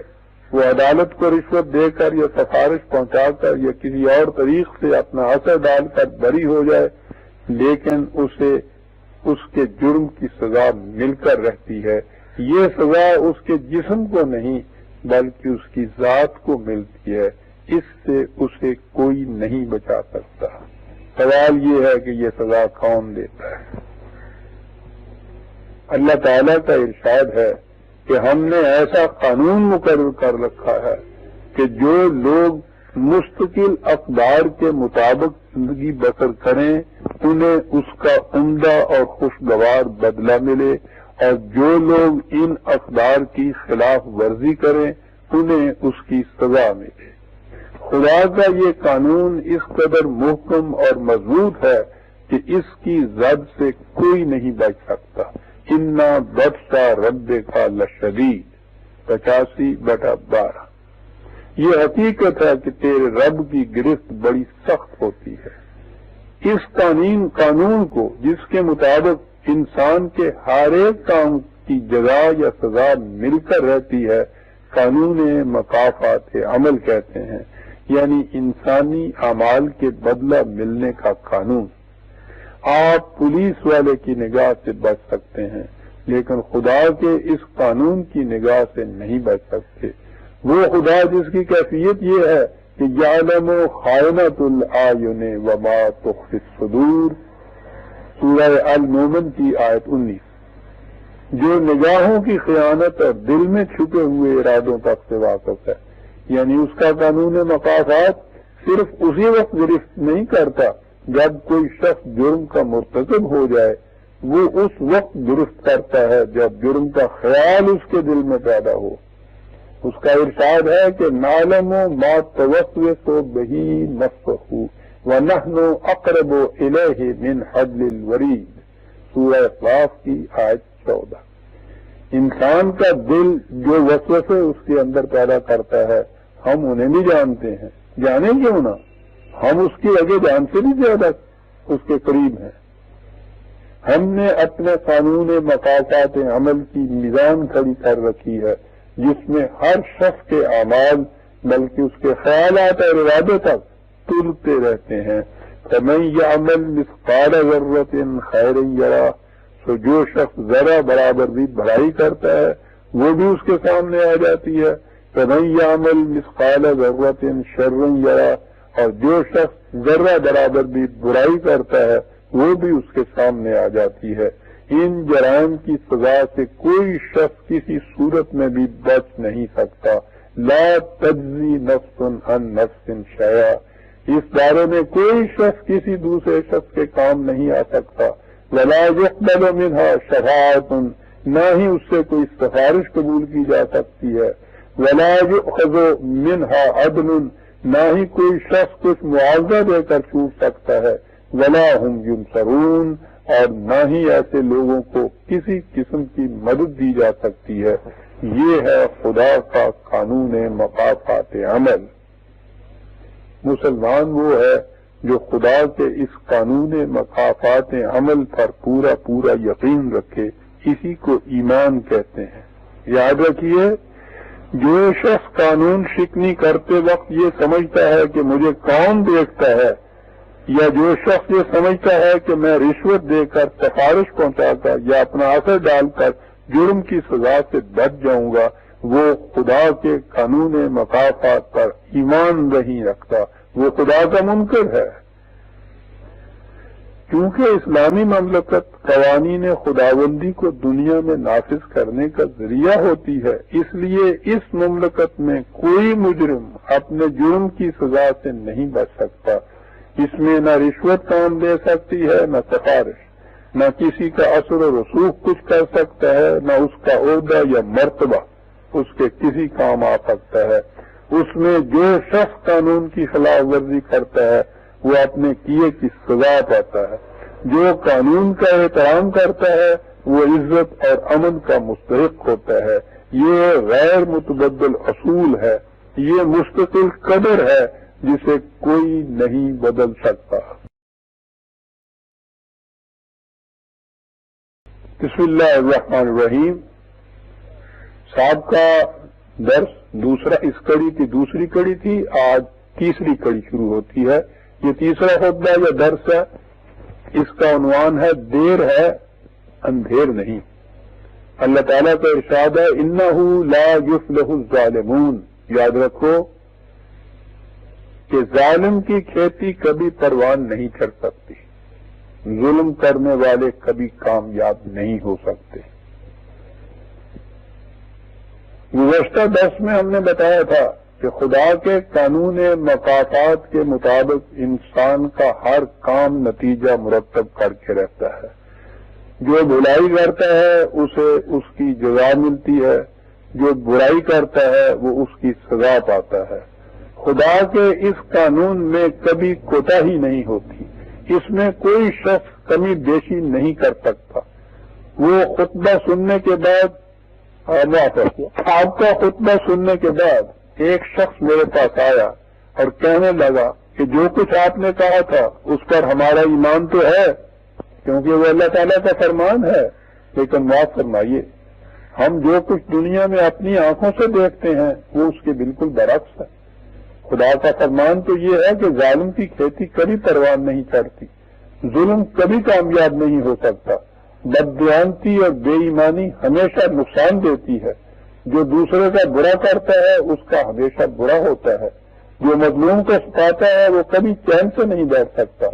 وہ عدالت کو رشوت دے کر یا سفارش پہنچا کر یا کسی اور طریق سے اپنا اثر ڈال کر بری ہو جائے، لیکن اسے اس کے جرم کی سزا مل کر رہتی ہے۔ یہ سزا اس کے جسم کو نہیں بلکہ اس کی ذات کو ملتی ہے، اس سے اسے کوئی نہیں بچا سکتا۔ سوال یہ ہے کہ یہ سزا کون دیتا ہے؟ اللہ تعالیٰ کا ارشاد ہے کہ ہم نے ایسا قانون مقرر کر رکھا ہے کہ جو لوگ مستقل اقدار کے مطابق زندگی بسر کریں انہیں اس کا عمدہ اور خوشگوار بدلہ ملے، اور جو لوگ ان اقدار کی خلاف ورزی کریں انہیں اس کی سزا ملے۔ خدا کا یہ قانون اس قدر محکم اور مضبوط ہے کہ اس کی زد سے کوئی نہیں بچ سکتا۔ اِنَّ بَطْشَ رَبِّكَ لَشَدِيدٌ۔ 85/12۔ یہ حقیقت ہے کہ تیرے رب کی گرفت بڑی سخت ہوتی ہے۔ اس قانون کو جس کے مطابق انسان کے ہر ایک کام کی جزا یا سزا مل کر رہتی ہے، قانون مکافات عمل کہتے ہیں، یعنی انسانی اعمال کے بدلہ ملنے کا قانون۔ آپ پولیس والے کی نگاہ سے بچ سکتے ہیں، لیکن خدا کے اس قانون کی نگاہ سے نہیں بچ سکتے۔ وہ خدا جس کی کیفیت یہ ہے کہ یعلم خائنۃ الاعین وما تخفی الصدور، سورہ المومن کی آیت 19، جو نگاہوں کی خیانت اور دل میں چھپے ہوئے ارادوں تک سے واقف ہے، یعنی اس کا قانون مکافات صرف اسی وقت گرفت نہیں کرتا جب کوئی شخص جرم کا مرتکب ہو جائے، وہ اس وقت گرفت کرتا ہے جب جرم کا خیال اس کے دل میں پیدا ہو۔ اس کا ارشاد ہے کہ نعلم ما توسوس بہ نفسہ ونحن اقرب الیہ من حبل الورید، سورہ اخلاص کی آیت 14۔ انسان کا دل جو وسوسے اس کے اندر پیدا کرتا ہے، ہم انہیں بھی جانتے ہیں، جانے کیوں نہ، ہم اس کی وجہ جان سے بھی زیادہ اس کے قریب ہیں۔ ہم نے اپنے قانون مکافات عمل کی میزان کھڑی کر رکھی ہے، جس میں ہر شخص کے اعمال بلکہ اس کے خیالات اور ارادے تک تلتے رہتے ہیں۔ فمن یعمل مثقال ذرۃ خیرا یرہ، تو جو شخص ذرہ برابر بھی بھلائی کرتا ہے وہ بھی اس کے سامنے آ جاتی ہے۔ فمن یعمل مثقال ذرۃ شرا یرہ، اور جو شخص ذرہ برابر بھی برائی کرتا ہے وہ بھی اس کے سامنے آ جاتی ہے۔ ان جرائم کی سزا سے کوئی شخص کسی صورت میں بھی بچ نہیں سکتا۔ لا تجزی نفس عن نفس شیئا، اس بارے میں کوئی شخص کسی دوسرے شخص کے کام نہیں آ سکتا۔ ولا يقبل منها شفاعۃ، نہ ہی اس سے کوئی سفارش قبول کی جا سکتی ہے۔ ولا يؤخذ منها عدل، نہ ہی کوئی شخص کچھ معاوضہ دے کر چھوٹ سکتا ہے۔ ولا هم ينصرون، اور نہ ہی ایسے لوگوں کو کسی قسم کی مدد دی جا سکتی ہے۔ یہ ہے خدا کا قانون مکافات عمل۔ مسلمان وہ ہے جو خدا کے اس قانون مکافات عمل پر پورا یقین رکھے، اسی کو ایمان کہتے ہیں۔ یاد رکھیے، جو شخص قانون شکنی کرتے وقت یہ سمجھتا ہے کہ مجھے کون دیکھتا ہے، یا جو شخص یہ سمجھتا ہے کہ میں رشوت دے کر سفارش پہنچا کر یا اپنا اثر ڈال کر جرم کی سزا سے بچ جاؤں گا، وہ خدا کے قانون مکافات پر ایمان نہیں رکھتا، وہ خدا کا منکر ہے۔ کیونکہ اسلامی مملکت قوانین خداوندی کو دنیا میں نافذ کرنے کا ذریعہ ہوتی ہے، اس لیے اس مملکت میں کوئی مجرم اپنے جرم کی سزا سے نہیں بچ سکتا۔ اس میں نہ رشوت کام دے سکتی ہے، نہ سفارش، نہ کسی کا اثر و رسوخ کچھ کر سکتا ہے، نہ اس کا عہدہ یا مرتبہ اس کے کسی کام آ سکتا ہے۔ اس میں جو شخص قانون کی خلاف ورزی کرتا ہے وہ اپنے کیے کی سزا پاتا ہے۔ جو قانون کا احترام کرتا ہے وہ عزت اور امن کا مستحق ہوتا ہے۔ یہ غیر متبدل اصول ہے، یہ مستقل قدر ہے جسے کوئی نہیں بدل سکتا۔ بسم اللہ الرحمن الرحیم۔ صاحب کا درس دوسرا، اس کڑی کی دوسری کڑی تھی، آج تیسری کڑی شروع ہوتی ہے۔ یہ تیسرا خطبہ یا درس ہے، اس کا عنوان ہے دیر ہے اندھیر نہیں۔ اللہ تعالیٰ کا ارشاد ہے انہ لا یفلح الظالمون، یاد رکھو کہ ظالم کی کھیتی کبھی پروان نہیں چڑھ سکتی، ظلم کرنے والے کبھی کامیاب نہیں ہو سکتے۔ گزشتہ درس میں ہم نے بتایا تھا کہ خدا کے قانون مکافات کے مطابق انسان کا ہر کام نتیجہ مرتب کر کے رہتا ہے۔ جو بھلائی کرتا ہے اسے اس کی جزا ملتی ہے، جو برائی کرتا ہے وہ اس کی سزا پاتا ہے۔ خدا کے اس قانون میں کبھی کوتاہی نہیں ہوتی، اس میں کوئی شخص کمی بیشی نہیں کر سکتا۔ وہ خطبہ سننے کے بعد آپ کا خطبہ سننے کے بعد ایک شخص میرے پاس آیا اور کہنے لگا کہ جو کچھ آپ نے کہا تھا اس پر ہمارا ایمان تو ہے کیونکہ وہ اللہ تعالیٰ کا فرمان ہے، لیکن معاف فرمائیے ہم جو کچھ دنیا میں اپنی آنکھوں سے دیکھتے ہیں وہ اس کے بالکل برعکس ہے۔ خدا کا فرمان تو یہ ہے کہ ظالم کی کھیتی کبھی پروان نہیں چڑھتی، ظلم کبھی کامیاب نہیں ہو سکتا، بددیانتی اور بے ایمانی ہمیشہ نقصان دیتی ہے، جو دوسرے کا برا کرتا ہے اس کا ہمیشہ برا ہوتا ہے، جو مظلوم کو ستاتا ہے وہ کبھی چین سے نہیں بیٹھ سکتا،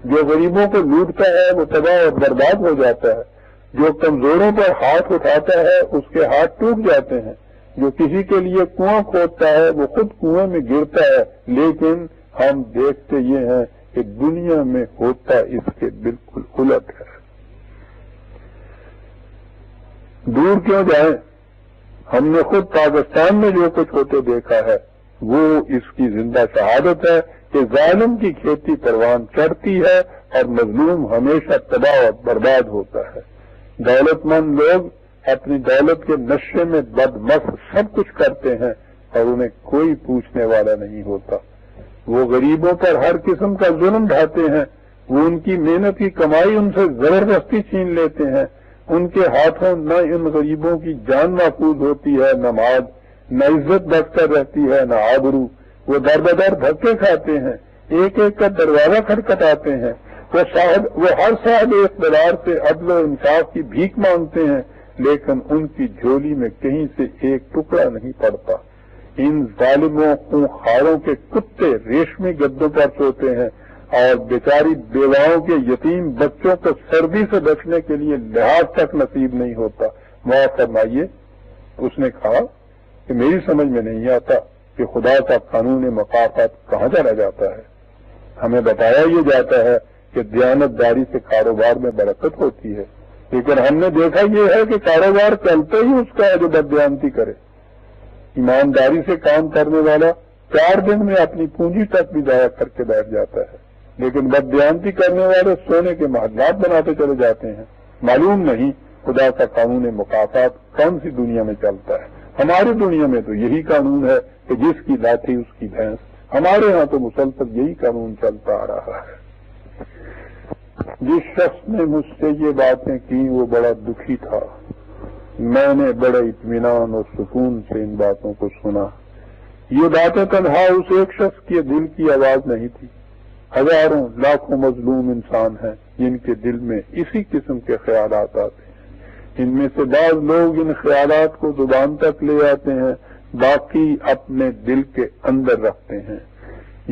جو غریبوں کو لوٹتا ہے وہ تباہ اور برباد ہو جاتا ہے، جو کمزوروں پر ہاتھ اٹھاتا ہے اس کے ہاتھ ٹوٹ جاتے ہیں، جو کسی کے لیے کنواں کھودتا ہے وہ خود کنویں میں گرتا ہے، لیکن ہم دیکھتے یہ ہیں کہ دنیا میں ہوتا اس کے بالکل الٹ ہے۔ دور کیوں جائیں، ہم نے خود پاکستان میں جو کچھ ہوتے دیکھا ہے وہ اس کی زندہ شہادت ہے کہ ظالم کی کھیتی پروان چڑھتی ہے اور مظلوم ہمیشہ تباہ اور برباد ہوتا ہے۔ دولت مند لوگ اپنی دولت کے نشے میں بدمست سب کچھ کرتے ہیں اور انہیں کوئی پوچھنے والا نہیں ہوتا۔ وہ غریبوں پر ہر قسم کا ظلم ڈھاتے ہیں، وہ ان کی محنت کی کمائی ان سے زبردستی چھین لیتے ہیں، ان کے ہاتھوں نہ ان غریبوں کی جان محفوظ ہوتی ہے، نہ مال، نہ عزت بچ کر رہتی ہے، نہ آبرو۔ وہ در بدر دھکے کھاتے ہیں، ایک ایک کا دروازہ کھٹکھٹاتے ہیں، وہ ہر صاحب اقتدار سے عدل و انصاف کی بھیک مانگتے ہیں، لیکن ان کی جھولی میں کہیں سے ایک ٹکڑا نہیں پڑتا۔ ان ظالموں خونخواروں کے کتے ریشمی گدوں پر سوتے ہیں اور بیچاری بیواؤں کے یتیم بچوں کو سردی سے بچنے کے لیے لحاظ تک نصیب نہیں ہوتا۔ معاف فرمائیے، اس نے کہا کہ میری سمجھ میں نہیں آتا کہ خدا کا قانون مکافات کہاں چلا جاتا ہے۔ ہمیں بتایا یہ جاتا ہے کہ دیانت داری سے کاروبار میں برکت ہوتی ہے، لیکن ہم نے دیکھا یہ ہے کہ کاروبار چلتے ہی اس کا ہے جو بددیانتی کرے۔ ایمانداری سے کام کرنے والا 4 دن میں اپنی پونجی تک بھی ضائع کر کے بیٹھ جاتا ہے، لیکن بددیانتی کرنے والے سونے کے محلات بناتے چلے جاتے ہیں۔ معلوم نہیں خدا کا قانون مکافات کون سی دنیا میں چلتا ہے۔ ہماری دنیا میں تو یہی قانون ہے کہ جس کی لاٹھی اس کی بھینس۔ ہمارے ہاں تو مسلسل یہی قانون چلتا آ رہا ہے۔ جس شخص نے مجھ سے یہ باتیں کی وہ بڑا دکھی تھا۔ میں نے بڑے اطمینان اور سکون سے ان باتوں کو سنا۔ یہ باتیں تنہا اس ایک شخص کے دل کی آواز نہیں تھی، ہزاروں لاکھوں مظلوم انسان ہیں جن کے دل میں اسی قسم کے خیالات آتے ہیں۔ ان میں سے بعض لوگ ان خیالات کو زبان تک لے آتے ہیں، باقی اپنے دل کے اندر رکھتے ہیں۔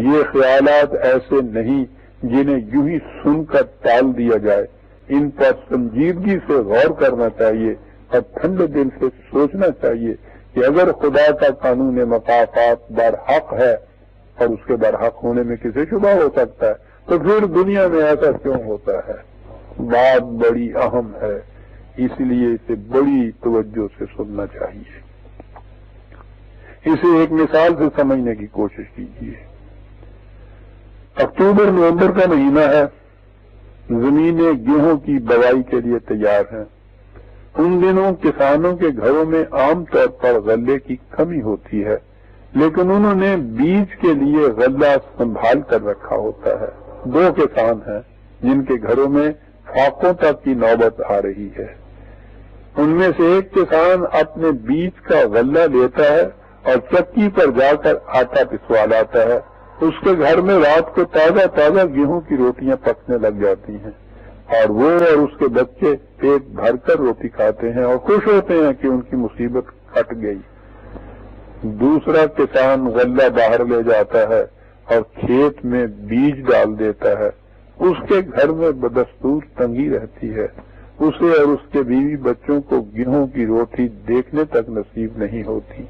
یہ خیالات ایسے نہیں جنہیں یوں ہی سن کر ٹال دیا جائے، ان پر سنجیدگی سے غور کرنا چاہیے اور ٹھنڈے دل سے سوچنا چاہیے کہ اگر خدا کا قانون مکافات برحق ہے اور اس کے برحق ہونے میں کسے شبہ ہو سکتا ہے، تو پھر دنیا میں ایسا کیوں ہوتا ہے؟ بات بڑی اہم ہے، اس لیے اسے بڑی توجہ سے سننا چاہیے۔ اسے ایک مثال سے سمجھنے کی کوشش کیجیے۔ اکتوبر نومبر کا مہینہ ہے، زمینیں گیہوں کی بوائی کے لیے تیار ہیں۔ ان دنوں کسانوں کے گھروں میں عام طور پر غلے کی کمی ہوتی ہے، لیکن انہوں نے بیج کے لیے غلہ سنبھال کر رکھا ہوتا ہے۔ 2 کسان ہیں جن کے گھروں میں فاقوں تک کی نوبت آ رہی ہے۔ ان میں سے ایک کسان اپنے بیج کا غلہ لیتا ہے اور چکی پر جا کر آٹا پسوا لاتا ہے۔ اس کے گھر میں رات کو تازہ تازہ گیہوں کی روٹیاں پکنے لگ جاتی ہیں اور وہ اور اس کے بچے پیٹ بھر کر روٹی کھاتے ہیں اور خوش ہوتے ہیں کہ ان کی مصیبت کٹ گئی۔ دوسرا کسان غلہ باہر لے جاتا ہے اور کھیت میں بیج ڈال دیتا ہے۔ اس کے گھر میں بدستور تنگی رہتی ہے، اسے اور اس کے بیوی بچوں کو گیہوں کی روٹی دیکھنے تک نصیب نہیں ہوتی۔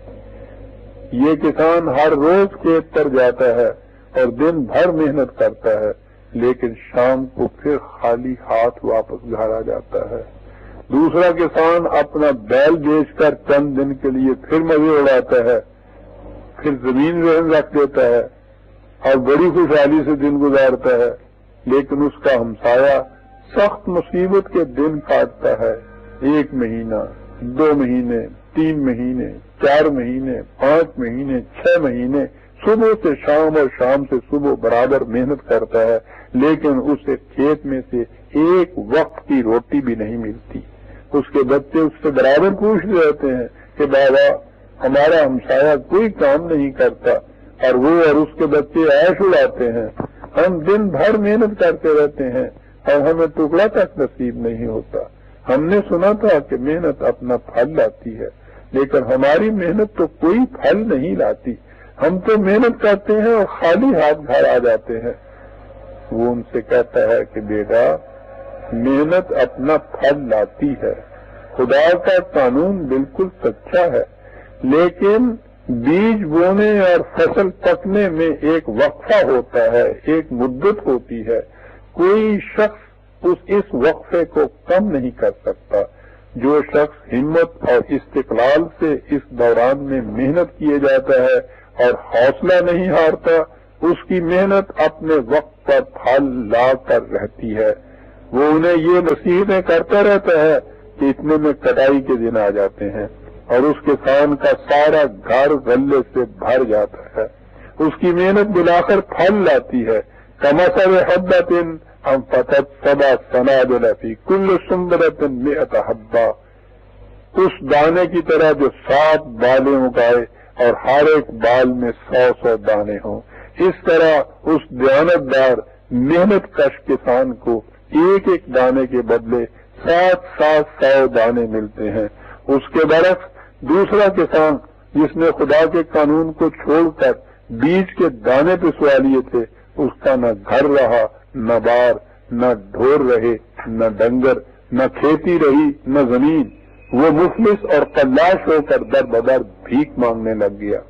یہ کسان ہر روز کھیت پر جاتا ہے اور دن بھر محنت کرتا ہے، لیکن شام کو پھر خالی ہاتھ واپس گھر آ جاتا ہے۔ دوسرا کسان اپنا بیل بیچ کر چند دن کے لیے پھر مزے اڑاتا ہے، پھر زمین رہن رکھ دیتا ہے اور بڑی خوشحالی سے دن گزارتا ہے، لیکن اس کا ہمسایہ سخت مصیبت کے دن کاٹتا ہے۔ 1 مہینہ، 2 مہینے، 3 مہینے 4 مہینے 5 مہینے 6 مہینے صبح سے شام اور شام سے صبح برابر محنت کرتا ہے، لیکن اسے کھیت میں سے ایک وقت کی روٹی بھی نہیں ملتی۔ اس کے بچے اس سے برابر پوچھتے رہتے ہیں کہ بابا ہمارا ہمسایہ کوئی کام نہیں کرتا، اور وہ اور اس کے بچے عیش اڑاتے ہیں، ہم دن بھر محنت کرتے رہتے ہیں اور ہمیں ٹکڑا تک نصیب نہیں ہوتا۔ ہم نے سنا تھا کہ محنت اپنا پھل لاتی ہے، لیکن ہماری محنت تو کوئی پھل نہیں لاتی، ہم تو محنت کرتے ہیں اور خالی ہاتھ گھر آ جاتے ہیں۔ وہ ان سے کہتا ہے کہ بیٹا محنت اپنا پھل لاتی ہے، خدا کا قانون بالکل سچا ہے، لیکن بیج بونے اور فصل پکنے میں ایک وقفہ ہوتا ہے، ایک مدت ہوتی ہے، کوئی شخص اس وقفے کو کم نہیں کر سکتا۔ جو شخص ہمت اور استقلال سے اس دوران میں محنت کیے جاتا ہے اور حوصلہ نہیں ہارتا، اس کی محنت اپنے وقت پر پھل لا کر رہتی ہے۔ وہ انہیں یہ نصیحتیں کرتا رہتا ہے کہ اتنے میں کٹائی کے دن آ جاتے ہیں اور اس کسان کا سارا گھر غلے سے بھر جاتا ہے، اس کی محنت بلاخر پھل لاتی ہے۔ کمثل حبۃ انبتت سبع سنابل فی کل سنبلۃ مئۃ حبۃ، اس دانے کی طرح جو 7 بالیں اگائے اور ہر ایک بال میں 100 دانے ہوں۔ اس طرح اس دیانتدار محنت کش کسان کو ایک ایک دانے کے بدلے 700 دانے ملتے ہیں۔ اس کے برعکس دوسرا کسان جس نے خدا کے قانون کو چھوڑ کر بیج کے دانے پہ سوا لیے تھے، اس کا نہ گھر رہا، نہ بار، نہ ڈھور رہے، نہ ڈنگر، نہ کھیتی رہی، نہ زمین۔ وہ مفلس اور قلاش ہو کر در بدر بھیک مانگنے لگ گیا۔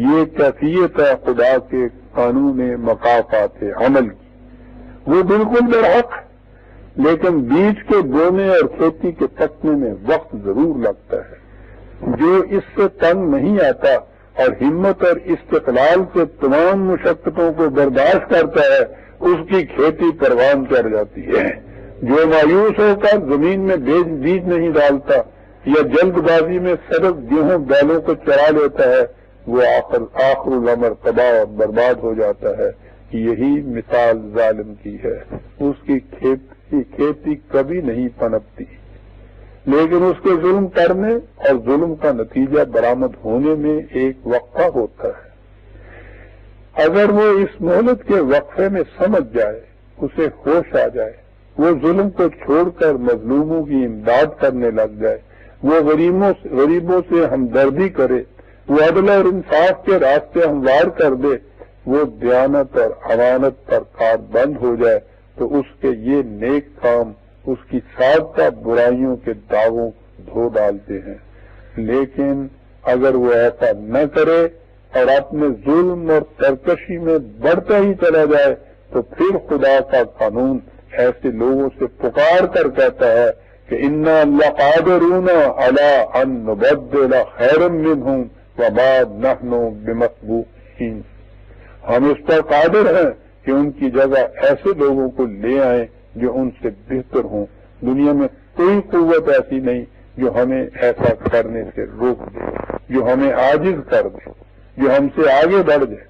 یہ کیفیت ہے خدا کے قانون مکافات عمل کی۔ وہ بالکل برحق، لیکن بیج کے بونے اور کھیتی کے پکنے میں وقت ضرور لگتا ہے۔ جو اس سے تنگ نہیں آتا اور ہمت اور استقلال سے تمام مشقتوں کو برداشت کرتا ہے، اس کی کھیتی پروان چڑھ جاتی ہے۔ جو مایوس ہو کر زمین میں بیج نہیں ڈالتا یا جلد بازی میں سبز گیہوں بیلوں کو چرا لیتا ہے، وہ آخر الامر تباہ اور برباد ہو جاتا ہے۔ یہی مثال ظالم کی ہے، اس کی کھیتی کبھی نہیں پنپتی، لیکن اس کے ظلم کرنے اور ظلم کا نتیجہ برآمد ہونے میں ایک وقفہ ہوتا ہے۔ اگر وہ اس مہلت کے وقفے میں سمجھ جائے، اسے ہوش آ جائے، وہ ظلم کو چھوڑ کر مظلوموں کی امداد کرنے لگ جائے، وہ غریبوں سے ہمدردی کرے، وہ عدل اور انصاف کے راستے ہموار کر دے، وہ دیانت اور امانت پر کار بند ہو جائے، تو اس کے یہ نیک کام اس کی سابقہ برائیوں کے داغوں دھو ڈالتے ہیں۔ لیکن اگر وہ ایسا نہ کرے اور اپنے ظلم اور سرکشی میں بڑھتا ہی چلا جائے، تو پھر خدا کا قانون ایسے لوگوں سے پکار کر کہتا ہے کہ انا لقادرون علی ان نبدل خیرا منہم وما نحن بمسبوقین، ہم اس پر قادر ہیں کہ ان کی جگہ ایسے لوگوں کو لے آئیں جو ان سے بہتر ہوں۔ دنیا میں کوئی قوت ایسی نہیں جو ہمیں ایسا کرنے سے روک دے، جو ہمیں عاجز کر دے، جو ہم سے آگے بڑھ جائے۔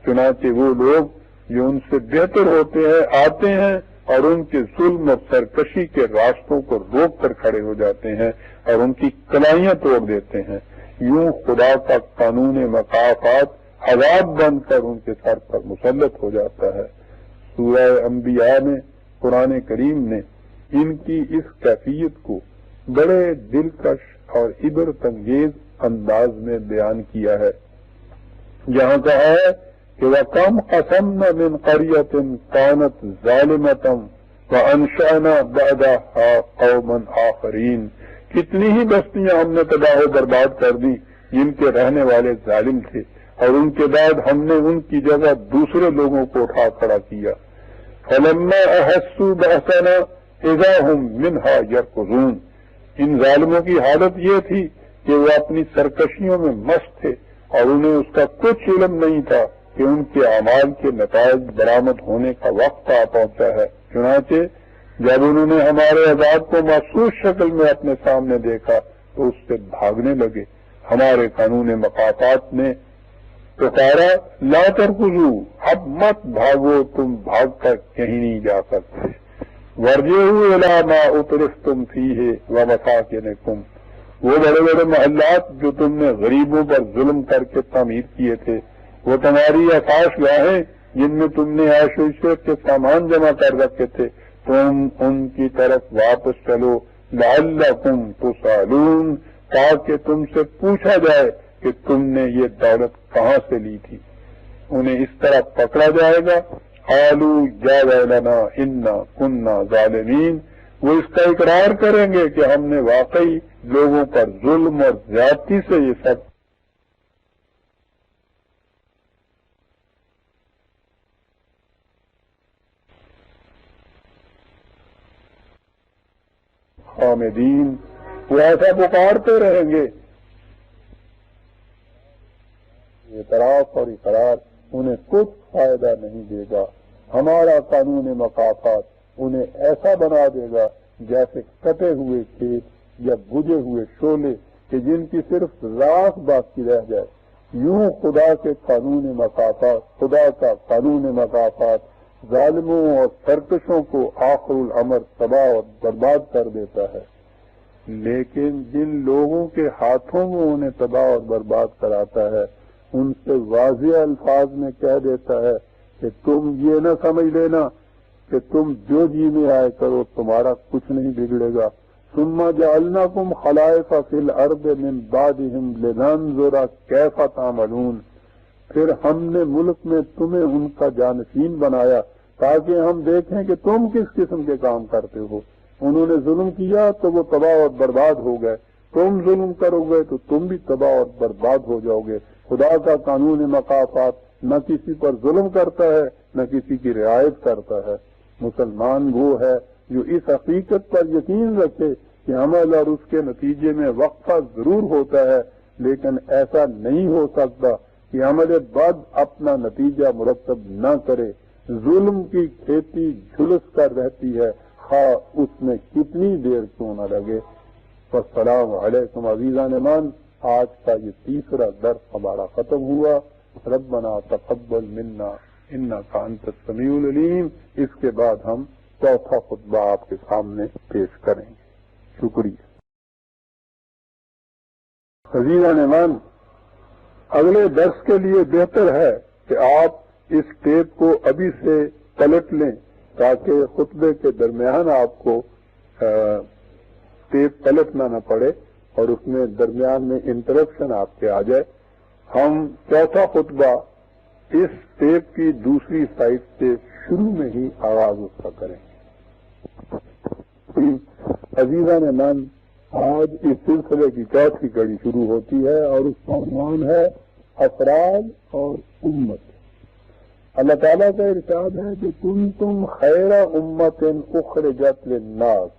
چنانچہ وہ لوگ جو ان سے بہتر ہوتے ہیں آتے ہیں اور ان کے ظلم اور سرکشی کے راستوں کو روک کر کھڑے ہو جاتے ہیں اور ان کی کلائیاں توڑ دیتے ہیں۔ یوں خدا کا قانون مکافات عذاب بن کر ان کے سر پر مسلط ہو جاتا ہے۔ سورہ انبیاء میں قرآن کریم نے ان کی اس کیفیت کو بڑے دلکش اور عبرت انگیز انداز میں بیان کیا ہے، جہاں کہا ہے کہ وَكَمْ قَسَمْنَا مِنْ قَرْيَةٍ كَانَتْ ظَالِمَةً وَأَنشَأْنَا بَعْدَهَا قَوْمًا آخَرِينَ، کتنی ہی بستیاں ہم نے تباہ و برباد کر دی جن کے رہنے والے ظالم تھے، اور ان کے بعد ہم نے ان کی جگہ دوسرے لوگوں کو اٹھا کھڑا کیا۔ فَلَمَّا أَحَسُّوا بَأْسَنَا إِذَا هُمْ مِنْهَا يَرْكُضُونَ، ان ظالموں کی حالت یہ تھی کہ وہ اپنی سرکشیوں میں مست تھے اور انہیں اس کا کچھ علم نہیں تھا کہ ان کے اعمال کے نتائج برآمد ہونے کا وقت آ پہنچا ہے۔ چنانچہ جب انہوں نے ہمارے عذاب کو محسوس شکل میں اپنے سامنے دیکھا تو اس سے بھاگنے لگے. ہمارے قانون مقافات نے پکارا لا ترکضوا، اب مت بھاگو، تم بھاگ کر کہیں نہیں جا سکتے. وارجعوا الی ما اترفتم فیہ ومساکنکم، وہ بڑے بڑے محلات جو تم نے غریبوں پر ظلم کر کے تعمیر کیے تھے، وہ تمہاری آسائش گاہیں جن میں تم نے عیش و عشرت کے سامان جمع کر رکھے تھے، تم ان کی طرف واپس چلو. لعلکم تسألون، تاکہ تم سے پوچھا جائے کہ تم نے یہ دولت کہاں سے لی تھی. انہیں اس طرح پکڑا جائے گا. قالوا یا ویلنا انا کنا ظالمین، وہ اس کا اقرار کریں گے کہ ہم نے واقعی لوگوں پر ظلم اور زیادتی سے یہ سب حامدین، وہ ایسا پکارتے رہیں گے. اعتراف اور اقرار انہیں کچھ فائدہ نہیں دے گا. ہمارا قانون مقافات انہیں ایسا بنا دے گا جیسے کٹے ہوئے کھیت یا بجھے ہوئے شعلے کہ جن کی صرف راکھ باقی رہ جائے. یوں خدا کے قانون مقافات، خدا کا قانون مقافات ظالموں اور سرکشوں کو آخر الامر تباہ اور برباد کر دیتا ہے. لیکن جن لوگوں کے ہاتھوں میں انہیں تباہ اور برباد کراتا ہے، ان سے واضح الفاظ میں کہہ دیتا ہے کہ تم یہ نہ سمجھ لینا کہ تم جو جی میں آئے کرو، تمہارا کچھ نہیں بگڑے گا. ثم جعلناکم خلائف فی الارض من بعدہم لننظر کیف تعملون، پھر ہم نے ملک میں تمہیں ان کا جانشین بنایا تاکہ ہم دیکھیں کہ تم کس قسم کے کام کرتے ہو. انہوں نے ظلم کیا تو وہ تباہ اور برباد ہو گئے، تم ظلم کرو گے تو تم بھی تباہ اور برباد ہو جاؤ گے. خدا کا قانون مقافات نہ کسی پر ظلم کرتا ہے نہ کسی کی رعایت کرتا ہے. مسلمان وہ ہے جو اس حقیقت پر یقین رکھے کہ عمل اور اس کے نتیجے میں وقفہ ضرور ہوتا ہے، لیکن ایسا نہیں ہو سکتا کہ عمل بد اپنا نتیجہ مرتب نہ کرے. ظلم کی کھیتی جھلس کر رہتی ہے، خواہ اس میں کتنی دیر کیوں نہ لگے. السلام علیکم عزیزان مان، آج کا یہ تیسرا درس ہمارا ختم ہوا. ربنا تقبل منا انک انت السمیع العلیم. اس کے بعد ہم چوتھا خطبہ آپ کے سامنے پیش کریں گے. شکریہ. عزیزان مان، اگلے درس کے لیے بہتر ہے کہ آپ اس ٹیپ کو ابھی سے پلٹ لیں تاکہ خطبے کے درمیان آپ کو ٹیپ پلٹنا نہ پڑے اور اس میں درمیان میں انٹرپشن آپ کے آ جائے. ہم چوتھا خطبہ اس ٹیپ کی دوسری سائڈ سے شروع میں ہی آغاز اس کا کریں گے. عزیزان مان، آج اس سلسلے کی چوتھی کڑی شروع ہوتی ہے اور اس کا عنوان ہے افراد اور امت. اللہ تعالیٰ کا ارشاد ہے کہ کنتم خیر امت اخرجت للناس،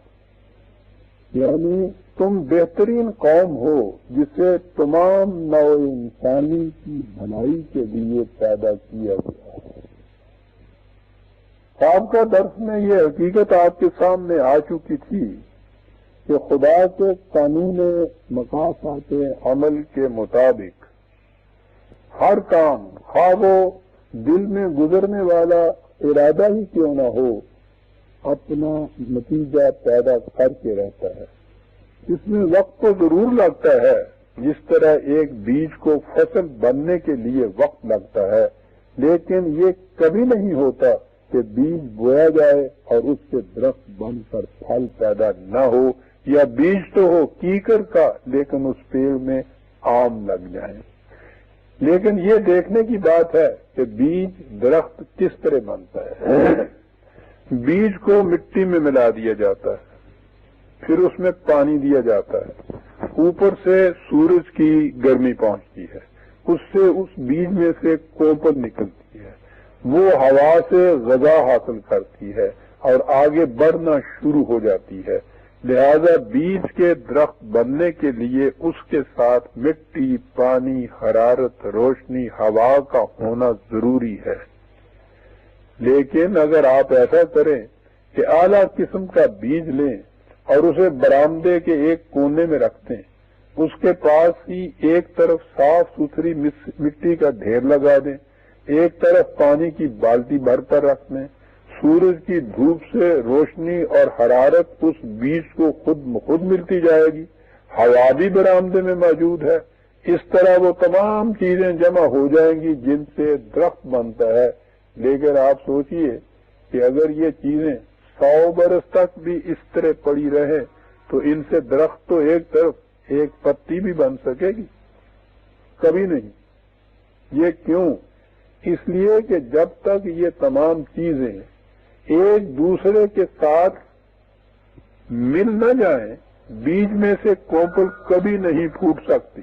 یعنی تم بہترین قوم ہو جسے تمام نوع انسانی کی بھلائی کے لیے پیدا کیا گیا ہے. آپ کا درس میں یہ حقیقت آپ کے سامنے آ چکی تھی کہ خدا کے قانون مقاصد عمل کے مطابق ہر کام، خواہ وہ دل میں گزرنے والا ارادہ ہی کیوں نہ ہو، اپنا نتیجہ پیدا کر کے رہتا ہے. اس میں وقت تو ضرور لگتا ہے، جس طرح ایک بیج کو فصل بننے کے لیے وقت لگتا ہے، لیکن یہ کبھی نہیں ہوتا کہ بیج بویا جائے اور اس سے درخت بن کر پھل پیدا نہ ہو، یا بیج تو ہو کیکر کا لیکن اس پیڑ میں آم لگ جائیں. لیکن یہ دیکھنے کی بات ہے کہ بیج درخت کس طرح بنتا ہے. بیج کو مٹی میں ملا دیا جاتا ہے، پھر اس میں پانی دیا جاتا ہے، اوپر سے سورج کی گرمی پہنچتی ہے، اس سے اس بیج میں سے کوپر نکلتی ہے، وہ ہوا سے غذا حاصل کرتی ہے اور آگے بڑھنا شروع ہو جاتی ہے. لہذا بیج کے درخت بننے کے لیے اس کے ساتھ مٹی، پانی، حرارت، روشنی، ہوا کا ہونا ضروری ہے. لیکن اگر آپ ایسا کریں کہ اعلیٰ قسم کا بیج لیں اور اسے برآمدے کے ایک کونے میں رکھ دیں اس کے پاس ہی ایک طرف صاف ستھری مٹی کا ڈھیر لگا دیں، ایک طرف پانی کی بالٹی بھر کر رکھ دیں، سورج کی دھوپ سے روشنی اور حرارت اس بیج کو خود ملتی جائے گی، ہوا بھی برآمدے میں موجود ہے، اس طرح وہ تمام چیزیں جمع ہو جائیں گی جن سے درخت بنتا ہے۔ لیکن آپ سوچئے کہ اگر یہ چیزیں 100 برس تک بھی اس طرح پڑی رہے تو ان سے درخت تو ایک طرف ایک پتی بھی بن سکے گی؟ کبھی نہیں۔ یہ کیوں؟ اس لیے کہ جب تک یہ تمام چیزیں ایک دوسرے کے ساتھ مل نہ جائیں، بیج میں سے کوپل کبھی نہیں پھوٹ سکتی۔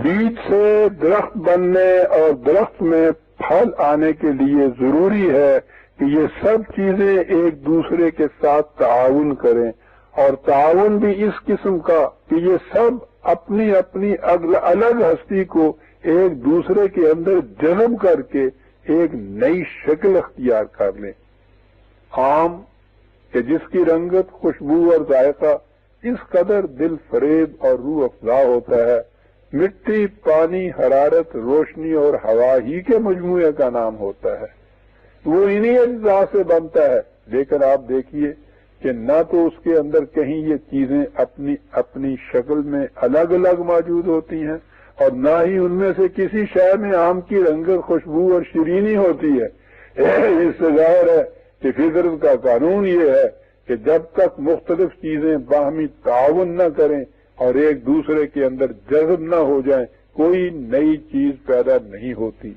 بیج سے درخت بننے اور درخت میں پھل آنے کے لیے ضروری ہے کہ یہ سب چیزیں ایک دوسرے کے ساتھ تعاون کریں، اور تعاون بھی اس قسم کا کہ یہ سب اپنی اپنی الگ ہستی کو ایک دوسرے کے اندر جذب کر کے ایک نئی شکل اختیار کر لیں۔ آم کہ جس کی رنگت، خوشبو اور ذائقہ اس قدر دل فریب اور روح افزا ہوتا ہے، مٹی، پانی، حرارت، روشنی اور ہوا ہی کے مجموعے کا نام ہوتا ہے، وہ انہی اجزاء سے بنتا ہے۔ لیکن آپ دیکھیے کہ نہ تو اس کے اندر کہیں یہ چیزیں اپنی اپنی شکل میں الگ الگ موجود ہوتی ہیں، اور نہ ہی ان میں سے کسی شے میں آم کی رنگت، خوشبو اور شیرینی ہوتی ہے۔ اس سے ظاہر ہے کہ فطرت کا قانون یہ ہے کہ جب تک مختلف چیزیں باہمی تعاون نہ کریں اور ایک دوسرے کے اندر جذب نہ ہو جائیں، کوئی نئی چیز پیدا نہیں ہوتی،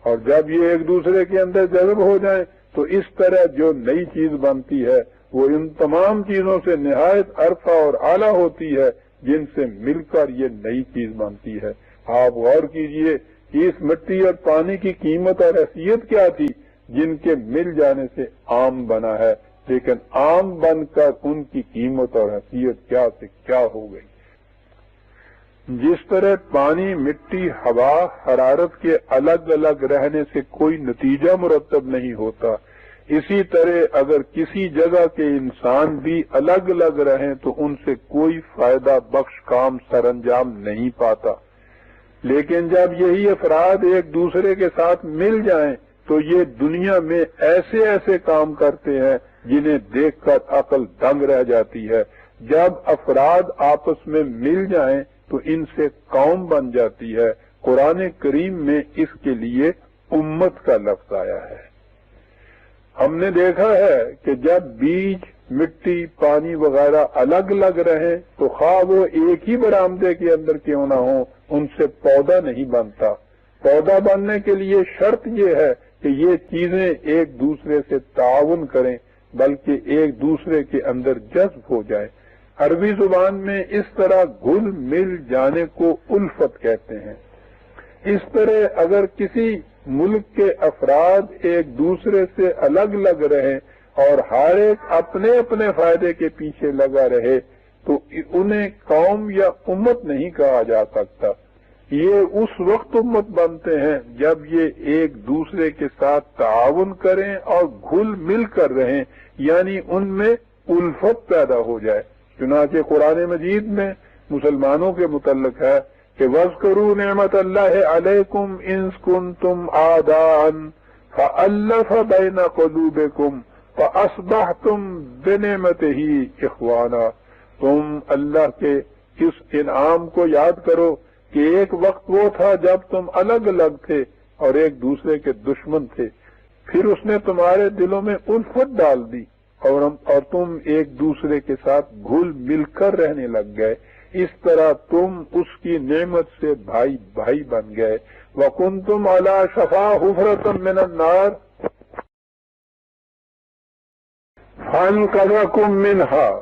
اور جب یہ ایک دوسرے کے اندر جذب ہو جائیں تو اس طرح جو نئی چیز بنتی ہے وہ ان تمام چیزوں سے نہایت عرفہ اور اعلیٰ ہوتی ہے جن سے مل کر یہ نئی چیز بنتی ہے۔ آپ غور کیجئے کہ اس مٹی اور پانی کی قیمت اور حیثیت کیا تھی جن کے مل جانے سے آم بنا ہے، لیکن آم بن کر ان کی قیمت اور حیثیت کیا سے کیا ہو گئی۔ جس طرح پانی، مٹی، ہوا، حرارت کے الگ الگ رہنے سے کوئی نتیجہ مرتب نہیں ہوتا، اسی طرح اگر کسی جگہ کے انسان بھی الگ الگ رہیں تو ان سے کوئی فائدہ بخش کام سر انجام نہیں پاتا۔ لیکن جب یہی افراد ایک دوسرے کے ساتھ مل جائیں تو یہ دنیا میں ایسے ایسے کام کرتے ہیں جنہیں دیکھ کر عقل دنگ رہ جاتی ہے۔ جب افراد آپس میں مل جائیں تو ان سے قوم بن جاتی ہے۔ قرآن کریم میں اس کے لیے امت کا لفظ آیا ہے۔ ہم نے دیکھا ہے کہ جب بیج، مٹی، پانی وغیرہ الگ الگ رہیں تو خواہ وہ ایک ہی برآمدے کے اندر کیوں نہ ہوں، ان سے پودا نہیں بنتا۔ پودا بننے کے لیے شرط یہ ہے کہ یہ چیزیں ایک دوسرے سے تعاون کریں، بلکہ ایک دوسرے کے اندر جذب ہو جائیں۔ عربی زبان میں اس طرح گھل مل جانے کو الفت کہتے ہیں۔ اس طرح اگر کسی ملک کے افراد ایک دوسرے سے الگ الگ رہیں اور ہر ایک اپنے اپنے فائدے کے پیچھے لگا رہے تو انہیں قوم یا امت نہیں کہا جا سکتا۔ یہ اس وقت امت بنتے ہیں جب یہ ایک دوسرے کے ساتھ تعاون کریں اور گھل مل کر رہیں، یعنی ان میں الفت پیدا ہو جائے۔ چنانچہ قرآن مجید میں مسلمانوں کے متعلق ہے کہ وَاذْكُرُوا نِعْمَةَ اللَّهِ عَلَيْكُمْ إِذْ كُنْتُمْ أَعْدَاءً فَأَلَّفَ بَيْنَ قُلُوبِكُمْ فَأَصْبَحْتُمْ بِنِعْمَتِهِ إِخْوَانًا۔ تم اللہ کے اس انعام کو یاد کرو کہ ایک وقت وہ تھا جب تم الگ الگ تھے اور ایک دوسرے کے دشمن تھے، پھر اس نے تمہارے دلوں میں الفت ڈال دی اور تم ایک دوسرے کے ساتھ گھل مل کر رہنے لگ گئے۔ اس طرح تم اس کی نعمت سے بھائی بھائی بن گئے۔ وَكُنْتُمْ عَلَى شَفَا حُفْرَةٍ مِّنَ النَّارِ فَانْقَذَكُم مِّنْهَا۔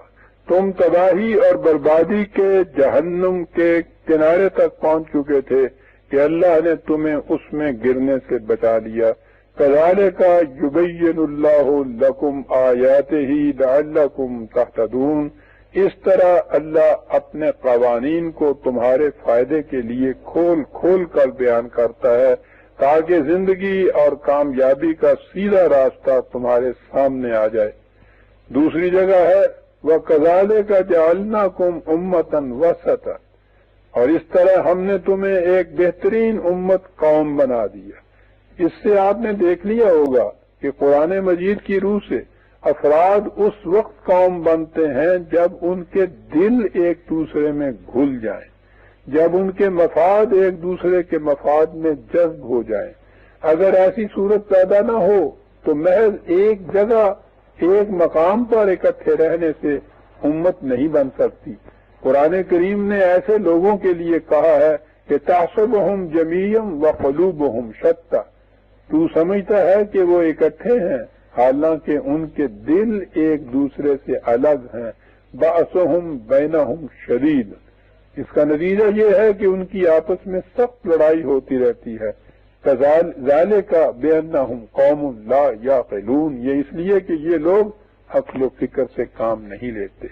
تم تباہی اور بربادی کے جہنم کے کنارے تک پہنچ چکے تھے کہ اللہ نے تمہیں اس میں گرنے سے بچا لیا۔ كَذَلِكَ يُبَيِّنُ اللَّهُ لَكُمْ آيَاتِهِ لَعَلَّكُمْ تَهْتَدُونَ۔ اس طرح اللہ اپنے قوانین کو تمہارے فائدے کے لیے کھول کھول کر بیان کرتا ہے تاکہ زندگی اور کامیابی کا سیدھا راستہ تمہارے سامنے آ جائے۔ دوسری جگہ ہے وَكَذَلِكَ جَعَلْنَاكُمْ أُمَّةً وَسَطًا، اور اس طرح ہم نے تمہیں ایک بہترین امت قوم بنا دیا۔ اس سے آپ نے دیکھ لیا ہوگا کہ قرآن مجید کی روح سے افراد اس وقت قوم بنتے ہیں جب ان کے دل ایک دوسرے میں گھل جائیں، جب ان کے مفاد ایک دوسرے کے مفاد میں جذب ہو جائیں۔ اگر ایسی صورت پیدا نہ ہو تو محض ایک جگہ ایک مقام پر اکٹھے رہنے سے امت نہیں بن سکتی۔ قرآن کریم نے ایسے لوگوں کے لیے کہا ہے کہ تحسبهم جميعا وقلوبهم شتى، تو سمجھتا ہے کہ وہ اکٹھے ہیں حالانکہ ان کے دل ایک دوسرے سے الگ ہیں۔ بأسهم بینہم شدید، اس کا نتیجہ یہ ہے کہ ان کی آپس میں سخت لڑائی ہوتی رہتی ہے۔ ذالک بأنہم قوم لا یعقلون، یہ اس لیے کہ یہ لوگ عقل و فکر سے کام نہیں لیتے۔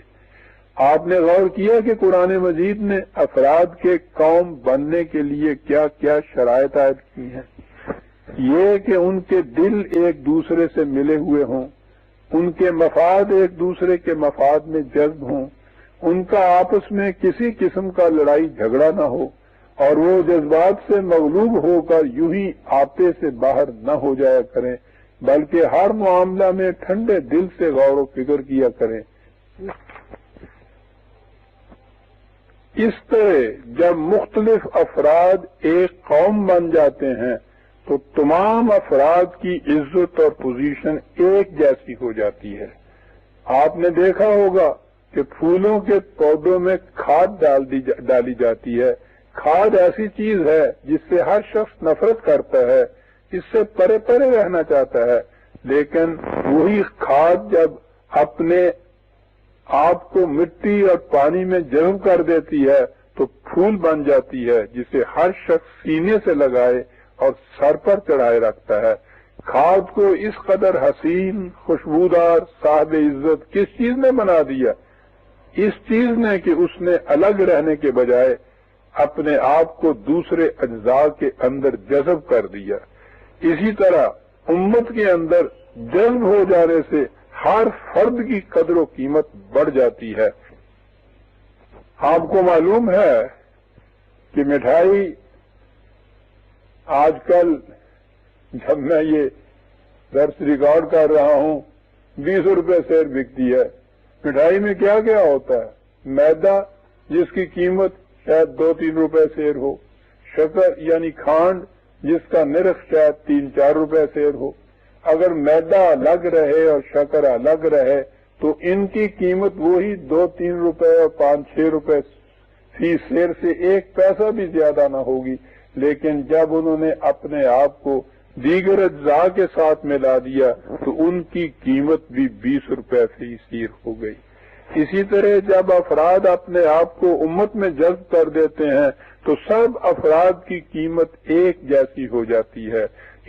آپ نے غور کیا کہ قرآن مجید نے افراد کے قوم بننے کے لیے کیا کیا شرائط عائد کی ہیں؟ یہ کہ ان کے دل ایک دوسرے سے ملے ہوئے ہوں، ان کے مفاد ایک دوسرے کے مفاد میں جذب ہوں، ان کا آپس میں کسی قسم کا لڑائی جھگڑا نہ ہو، اور وہ جذبات سے مغلوب ہو کر یوں ہی آپے سے باہر نہ ہو جایا کریں، بلکہ ہر معاملہ میں ٹھنڈے دل سے غور و فکر کیا کریں۔ اس طرح جب مختلف افراد ایک قوم بن جاتے ہیں تو تمام افراد کی عزت اور پوزیشن ایک جیسی ہو جاتی ہے۔ آپ نے دیکھا ہوگا کہ پھولوں کے پودوں میں کھاد ڈالی جاتی ہے۔ کھاد ایسی چیز ہے جس سے ہر شخص نفرت کرتا ہے، اس سے پرے پرے رہنا چاہتا ہے، لیکن وہی کھاد جب اپنے آپ کو مٹی اور پانی میں جذب کر دیتی ہے تو پھول بن جاتی ہے جسے ہر شخص سینے سے لگائے اور سر پر چڑھائے رکھتا ہے۔ کھاد کو اس قدر حسین، خوشبودار، صاحب عزت کس چیز نے بنا دیا؟ اس چیز نے کہ اس نے الگ رہنے کے بجائے اپنے آپ کو دوسرے اجزاء کے اندر جذب کر دیا۔ اسی طرح امت کے اندر جذب ہو جانے سے ہر فرد کی قدر و قیمت بڑھ جاتی ہے۔ آپ کو معلوم ہے کہ مٹھائی آج کل جب میں یہ درس ریکارڈ کر رہا ہوں 20 روپے سیر بکتی ہے۔ مٹھائی میں کیا کیا ہوتا ہے؟ میدا جس کی قیمت شاید 2-3 روپے سیر ہو، شکر یعنی کھانڈ جس کا نرخ شاید 3-4 روپے سیر ہو۔ اگر میدا الگ رہے اور شکر الگ رہے تو ان کی قیمت وہی 2-3 روپے اور 5-6 روپے فی سیر سے 1 پیسہ بھی زیادہ نہ ہوگی، لیکن جب انہوں نے اپنے آپ کو دیگر اجزاء کے ساتھ ملا دیا تو ان کی قیمت بھی 20 روپے فی سیر ہو گئی۔ اسی طرح جب افراد اپنے آپ کو امت میں جذب کر دیتے ہیں تو سب افراد کی قیمت ایک جیسی ہو جاتی ہے،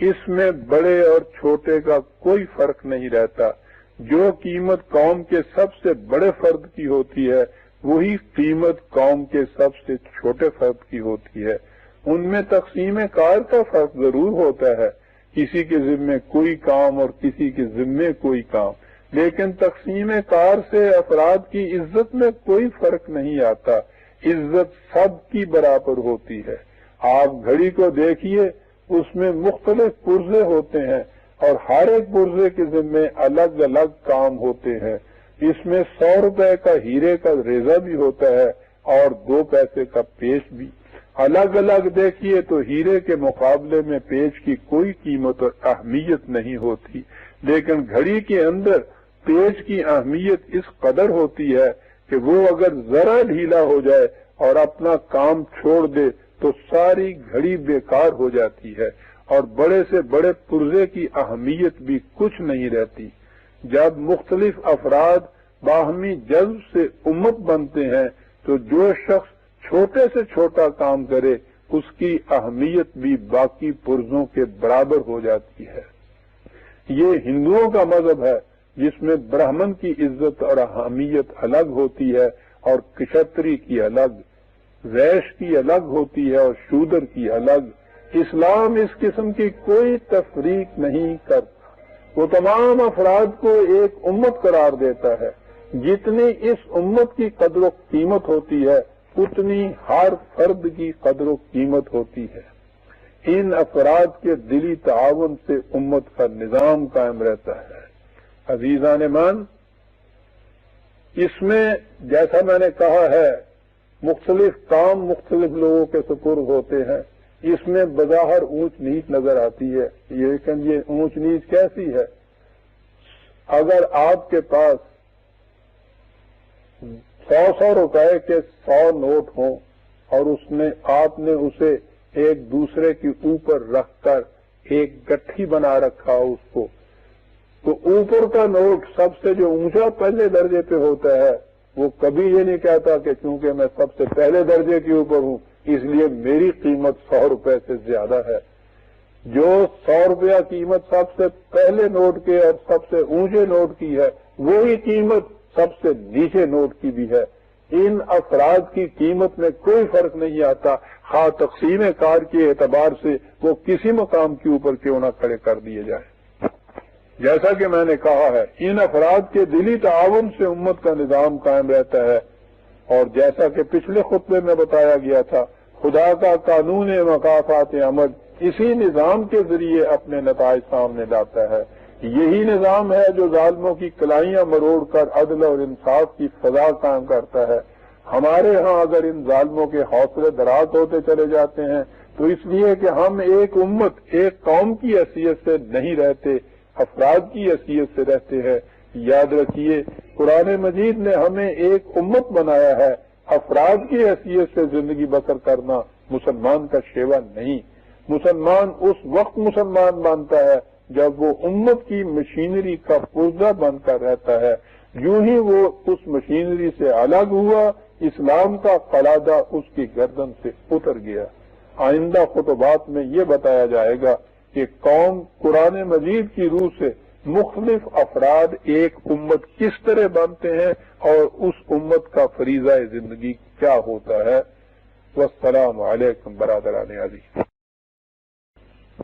اس میں بڑے اور چھوٹے کا کوئی فرق نہیں رہتا۔ جو قیمت قوم کے سب سے بڑے فرد کی ہوتی ہے وہی قیمت قوم کے سب سے چھوٹے فرد کی ہوتی ہے۔ ان میں تقسیم کار کا فرق ضرور ہوتا ہے، کسی کے ذمے کوئی کام اور کسی کے ذمے کوئی کام، لیکن تقسیم کار سے افراد کی عزت میں کوئی فرق نہیں آتا، عزت سب کی برابر ہوتی ہے۔ آپ گھڑی کو دیکھیے، اس میں مختلف پرزے ہوتے ہیں اور ہر ایک پرزے کے ذمے الگ الگ کام ہوتے ہیں۔ اس میں 100 روپے کا ہیرے کا ریزہ بھی ہوتا ہے اور 2 پیسے کا پیچ بھی۔ الگ الگ دیکھیے تو ہیرے کے مقابلے میں پیچ کی کوئی قیمت اور اہمیت نہیں ہوتی، لیکن گھڑی کے اندر پیچ کی اہمیت اس قدر ہوتی ہے کہ وہ اگر ذرا ڈھیلا ہو جائے اور اپنا کام چھوڑ دے تو ساری گھڑی بیکار ہو جاتی ہے، اور بڑے سے بڑے پرزے کی اہمیت بھی کچھ نہیں رہتی۔ جب مختلف افراد باہمی جذب سے امت بنتے ہیں تو جو شخص چھوٹے سے چھوٹا کام کرے اس کی اہمیت بھی باقی پرزوں کے برابر ہو جاتی ہے۔ یہ ہندوؤں کا مذہب ہے جس میں برہمن کی عزت اور اہمیت الگ ہوتی ہے اور کشتری کی الگ، ویش کی الگ ہوتی ہے اور شودر کی الگ۔ اسلام اس قسم کی کوئی تفریق نہیں کرتا، وہ تمام افراد کو ایک امت قرار دیتا ہے. جتنی اس امت کی قدر و قیمت ہوتی ہے اتنی ہر فرد کی قدر و قیمت ہوتی ہے. ان افراد کے دلی تعاون سے امت کا نظام قائم رہتا ہے. عزیزان مان، اس میں جیسا میں نے کہا ہے مختلف کام مختلف لوگوں کے سپرد ہوتے ہیں. اس میں بظاہر اونچ نیچ نظر آتی ہے، لیکن یہ اونچ نیچ کیسی ہے؟ اگر آپ کے پاس 100 روپے کے 100 نوٹ ہوں اور آپ نے اسے ایک دوسرے کے اوپر رکھ کر ایک گٹھی بنا رکھا اس کو، تو اوپر کا نوٹ سب سے جو اونچا پہلے درجے پہ ہوتا ہے وہ کبھی یہ نہیں کہتا کہ چونکہ میں سب سے پہلے درجے کے اوپر ہوں اس لیے میری قیمت 100 روپے سے زیادہ ہے. جو 100 روپیہ قیمت سب سے پہلے نوٹ کے اور سب سے اونچے نوٹ کی ہے وہی قیمت سب سے نیچے نوٹ کی بھی ہے. ان افراد کی قیمت میں کوئی فرق نہیں آتا، خواہ تقسیم کار کے اعتبار سے وہ کسی مقام کے اوپر کیوں نہ کھڑے کر دیے جائیں. جیسا کہ میں نے کہا ہے ان افراد کے دلی تعاون سے امت کا نظام قائم رہتا ہے. اور جیسا کہ پچھلے خطبے میں بتایا گیا تھا خدا کا قانون مقافات عمل اسی نظام کے ذریعے اپنے نتائج سامنے لاتا ہے. یہی نظام ہے جو ظالموں کی کلائیاں مروڑ کر عدل اور انصاف کی فضا قائم کرتا ہے. ہمارے ہاں اگر ان ظالموں کے حوصلے دراز ہوتے چلے جاتے ہیں تو اس لیے کہ ہم ایک امت ایک قوم کی حیثیت سے نہیں رہتے، افراد کی حیثیت سے رہتے ہیں. یاد رکھیے قرآن مجید نے ہمیں ایک امت بنایا ہے. افراد کی حیثیت سے زندگی بسر کرنا مسلمان کا شیوا نہیں. مسلمان اس وقت مسلمان بنتا ہے جب وہ امت کی مشینری کا پرزہ بن کر رہتا ہے. یوں ہی وہ اس مشینری سے الگ ہوا، اسلام کا قلادہ اس کی گردن سے اتر گیا. آئندہ خطبات میں یہ بتایا جائے گا کہ قوم قرآن مجید کی روح سے مختلف افراد ایک امت کس طرح بنتے ہیں اور اس امت کا فریضہ زندگی کیا ہوتا ہے. والسلام علیکم برادران عزیز.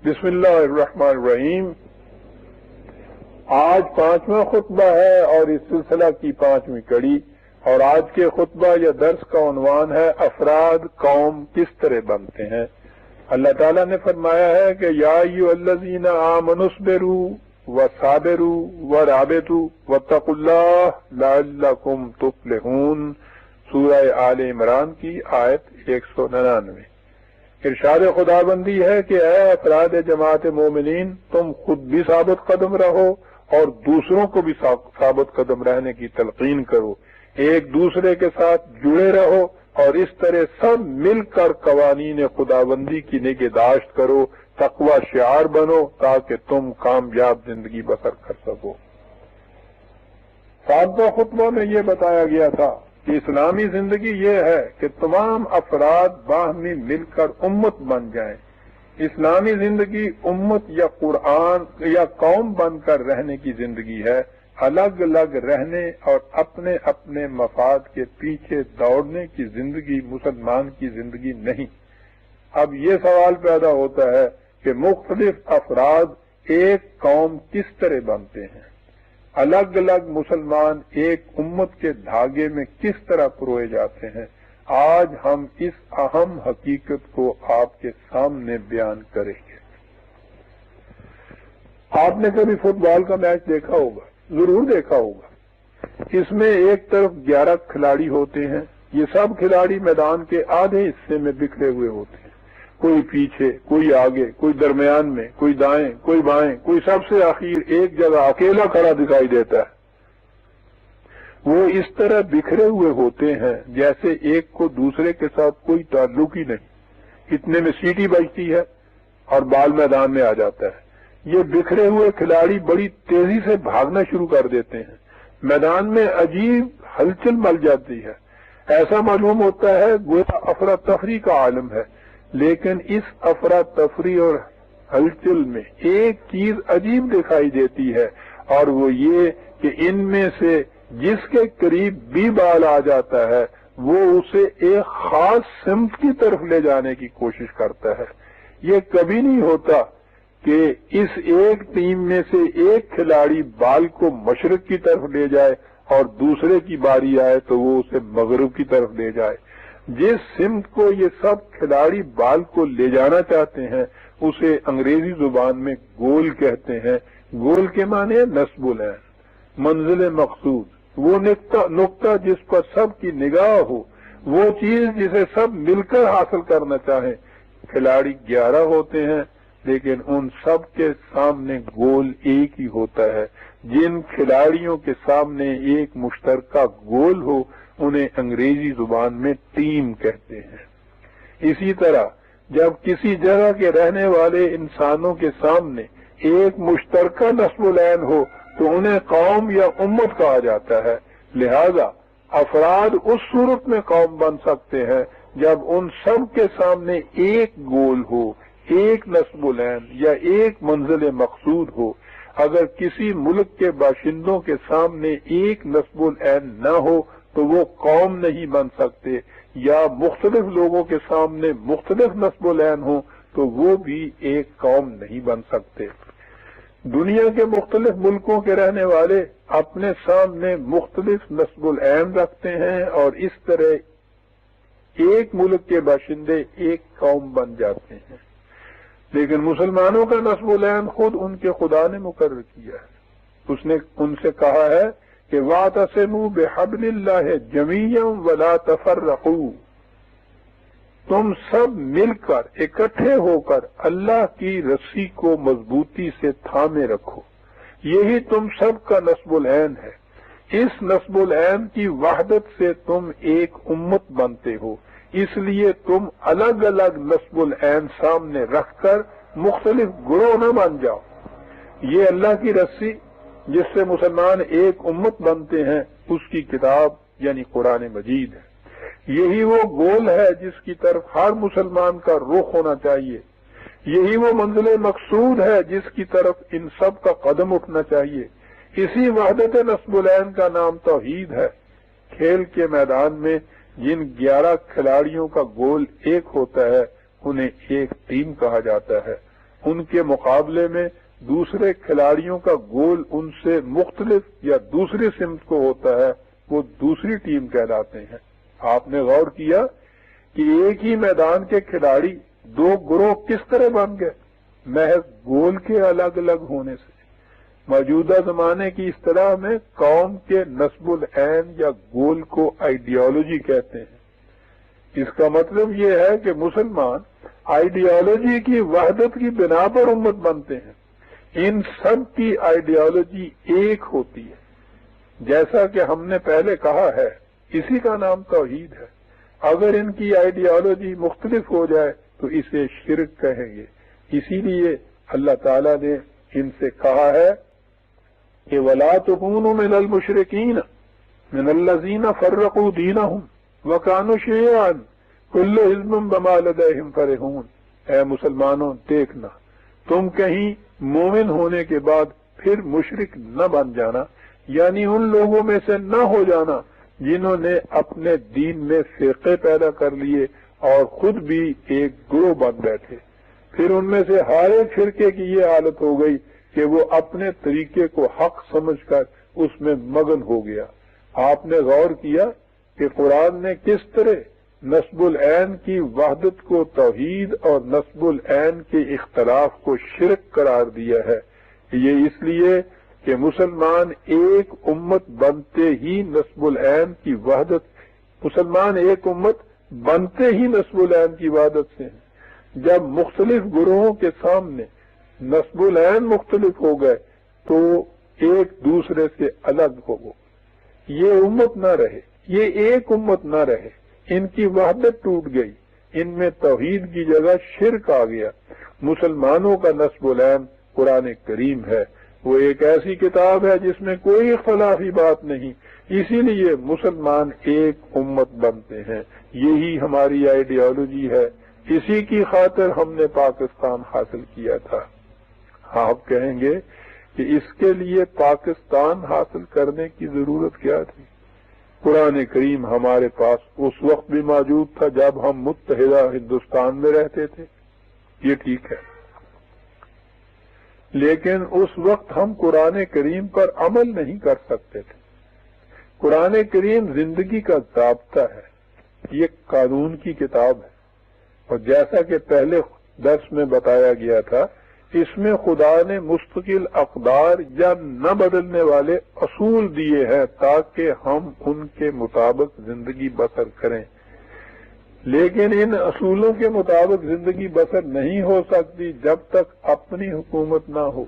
بسم اللہ الرحمن الرحیم. آج 5واں خطبہ ہے اور اس سلسلہ کی 5ویں کڑی، اور آج کے خطبہ یا درس کا عنوان ہے افراد قوم کس طرح بنتے ہیں. اللہ تعالیٰ نے فرمایا ہے کہ یا ایھا الذین آمنوا اصبروا وصابروا ورابطوا واتقوا اللہ لعلکم تفلحون. سورہ آل عمران کی آیت 199. ارشاد خداوندی ہے کہ اے افراد جماعت مومنین، تم خود بھی ثابت قدم رہو اور دوسروں کو بھی ثابت قدم رہنے کی تلقین کرو. ایک دوسرے کے ساتھ جڑے رہو اور اس طرح سب مل کر قوانین خداوندی کی نگہداشت کرو. تقوی شعار بنو تاکہ تم کامیاب زندگی بسر کر سکو. 7واں خطبہ میں یہ بتایا گیا تھا کہ اسلامی زندگی یہ ہے کہ تمام افراد باہمی مل کر امت بن جائیں. اسلامی زندگی امت یا قرآن یا قوم بن کر رہنے کی زندگی ہے، الگ الگ رہنے اور اپنے اپنے مفاد کے پیچھے دوڑنے کی زندگی مسلمان کی زندگی نہیں. اب یہ سوال پیدا ہوتا ہے کہ مختلف افراد ایک قوم کس طرح بنتے ہیں، الگ الگ مسلمان ایک امت کے دھاگے میں کس طرح پروئے جاتے ہیں. آج ہم اس اہم حقیقت کو آپ کے سامنے بیان کریں گے. آپ نے کبھی فٹ بال کا میچ دیکھا ہوگا، ضرور دیکھا ہوگا. اس میں ایک طرف 11 کھلاڑی ہوتے ہیں. یہ سب کھلاڑی میدان کے آدھے حصے میں بکھرے ہوئے ہوتے ہیں، کوئی پیچھے، کوئی آگے، کوئی درمیان میں، کوئی دائیں، کوئی بائیں، کوئی سب سے آخر ایک جگہ اکیلا کھڑا دکھائی دیتا ہے. وہ اس طرح بکھرے ہوئے ہوتے ہیں جیسے ایک کو دوسرے کے ساتھ کوئی تعلق ہی نہیں. اتنے میں سیٹی بجتی ہے اور بال میدان میں آ جاتا ہے. یہ بکھرے ہوئے کھلاڑی بڑی تیزی سے بھاگنا شروع کر دیتے ہیں. میدان میں عجیب ہلچل مچ جاتی ہے. ایسا معلوم ہوتا ہے گویا افراتفری کا عالم ہے. لیکن اس افراتفری اور ہلچل میں ایک چیز عجیب دکھائی دیتی ہے، اور وہ یہ کہ ان میں سے جس کے قریب بھی بال آ جاتا ہے وہ اسے ایک خاص سمت کی طرف لے جانے کی کوشش کرتا ہے. یہ کبھی نہیں ہوتا کہ اس ایک ٹیم میں سے ایک کھلاڑی بال کو مشرق کی طرف لے جائے اور دوسرے کی باری آئے تو وہ اسے مغرب کی طرف لے جائے. جس سمت کو یہ سب کھلاڑی بال کو لے جانا چاہتے ہیں اسے انگریزی زبان میں گول کہتے ہیں. گول کے معنی ہے نصب العین، منزل مقصود، وہ نقطہ جس پر سب کی نگاہ ہو، وہ چیز جسے سب مل کر حاصل کرنا چاہیں. کھلاڑی 11 ہوتے ہیں لیکن ان سب کے سامنے گول ایک ہی ہوتا ہے. جن کھلاڑیوں کے سامنے ایک مشترکہ گول ہو انہیں انگریزی زبان میں ٹیم کہتے ہیں. اسی طرح جب کسی جگہ کے رہنے والے انسانوں کے سامنے ایک مشترکہ نصب العین ہو تو انہیں قوم یا امت کہا جاتا ہے. لہذا افراد اس صورت میں قوم بن سکتے ہیں جب ان سب کے سامنے ایک گول ہو، ایک نصب العین یا ایک منزل مقصود ہو. اگر کسی ملک کے باشندوں کے سامنے ایک نصب العین نہ ہو تو وہ قوم نہیں بن سکتے، یا مختلف لوگوں کے سامنے مختلف نصب العین ہوں تو وہ بھی ایک قوم نہیں بن سکتے. دنیا کے مختلف ملکوں کے رہنے والے اپنے سامنے مختلف نصب العین رکھتے ہیں اور اس طرح ایک ملک کے باشندے ایک قوم بن جاتے ہیں. لیکن مسلمانوں کا نصب العین خود ان کے خدا نے مقرر کیا ہے. اس نے ان سے کہا ہے کہ وَاعْتَصِمُوا بِحَبْلِ اللَّهِ جَمِيعًا وَلَا تَفَرَّقُوا، تم سب مل کر اکٹھے ہو کر اللہ کی رسی کو مضبوطی سے تھامے رکھو. یہی تم سب کا نصب العین ہے. اس نصب العین کی وحدت سے تم ایک امت بنتے ہو، اس لیے تم الگ الگ نصب العین سامنے رکھ کر مختلف گروہ نہ بن جاؤ. یہ اللہ کی رسی جس سے مسلمان ایک امت بنتے ہیں اس کی کتاب یعنی قرآن مجید ہے. یہی وہ گول ہے جس کی طرف ہر مسلمان کا رخ ہونا چاہیے. یہی وہ منزل مقصود ہے جس کی طرف ان سب کا قدم اٹھنا چاہیے. اسی وحدت نصب العین کا نام توحید ہے. کھیل کے میدان میں جن 11 کھلاڑیوں کا گول ایک ہوتا ہے انہیں ایک ٹیم کہا جاتا ہے. ان کے مقابلے میں دوسرے کھلاڑیوں کا گول ان سے مختلف یا دوسری سمت کو ہوتا ہے، وہ دوسری ٹیم کہلاتے ہیں. آپ نے غور کیا کہ ایک ہی میدان کے کھلاڑی 2 گروہ کس طرح بن گئے؟ محض گول کے الگ الگ ہونے سے. موجودہ زمانے کی اصطلاح میں قوم کے نصب العین یا گول کو آئیڈیالوجی کہتے ہیں. اس کا مطلب یہ ہے کہ مسلمان آئیڈیالوجی کی وحدت کی بنا پر امت بنتے ہیں. ان سب کی آئیڈیالوجی ایک ہوتی ہے. جیسا کہ ہم نے پہلے کہا ہے اسی کا نام توحید ہے. اگر ان کی آئیڈیالوجی مختلف ہو جائے تو اسے شرک کہیں گے. اسی لیے اللہ تعالیٰ نے ان سے کہا ہے کہ وَلَا تَكُونُوا مِنَ الْمُشْرِكِينَ مِنَ الَّذِينَ فَرَّقُوا دِينَهُمْ وَكَانُوا شِيَعًا كُلُّ حِزْبٍ بِمَا لَدَيْهِمْ فَرِحُونَ. اے مسلمانوں دیکھنا، تم کہیں مومن ہونے کے بعد پھر مشرک نہ بن جانا، یعنی ان لوگوں میں سے نہ ہو جانا جنہوں نے اپنے دین میں فرقے پیدا کر لیے اور خود بھی ایک گروہ بن بیٹھے. پھر ان میں سے ہر ایک فرقے کی یہ حالت ہو گئی کہ وہ اپنے طریقے کو حق سمجھ کر اس میں مگن ہو گیا. آپ نے غور کیا کہ قرآن نے کس طرح نصب العین کی وحدت کو توحید اور نصب العین کے اختلاف کو شرک قرار دیا ہے. یہ اس لیے کہ مسلمان ایک امت بنتے ہی نصب العین کی وحدت، مسلمان ایک امت بنتے ہی نصب العین کی وحدت سے ہیں. جب مختلف گروہوں کے سامنے نصب العین مختلف ہو گئے تو ایک دوسرے سے الگ ہو گئے. یہ امت نہ رہے، یہ ایک امت نہ رہے. ان کی وحدت ٹوٹ گئی، ان میں توحید کی جگہ شرک آ گیا. مسلمانوں کا نصب العین قرآن کریم ہے. وہ ایک ایسی کتاب ہے جس میں کوئی اختلافی بات نہیں. اسی لیے مسلمان ایک امت بنتے ہیں. یہی ہماری آئیڈیالوجی ہے. اسی کی خاطر ہم نے پاکستان حاصل کیا تھا. آپ کہیں گے کہ اس کے لیے پاکستان حاصل کرنے کی ضرورت کیا تھی؟ قرآن کریم ہمارے پاس اس وقت بھی موجود تھا جب ہم متحدہ ہندوستان میں رہتے تھے. یہ ٹھیک ہے. لیکن اس وقت ہم قرآن کریم پر عمل نہیں کر سکتے تھے۔ قرآن کریم زندگی کا ضابطہ ہے، یہ قانون کی کتاب ہے، اور جیسا کہ پہلے درس میں بتایا گیا تھا، اس میں خدا نے مستقل اقدار یا نہ بدلنے والے اصول دیے ہیں تاکہ ہم ان کے مطابق زندگی بسر کریں، لیکن ان اصولوں کے مطابق زندگی بسر نہیں ہو سکتی جب تک اپنی حکومت نہ ہو۔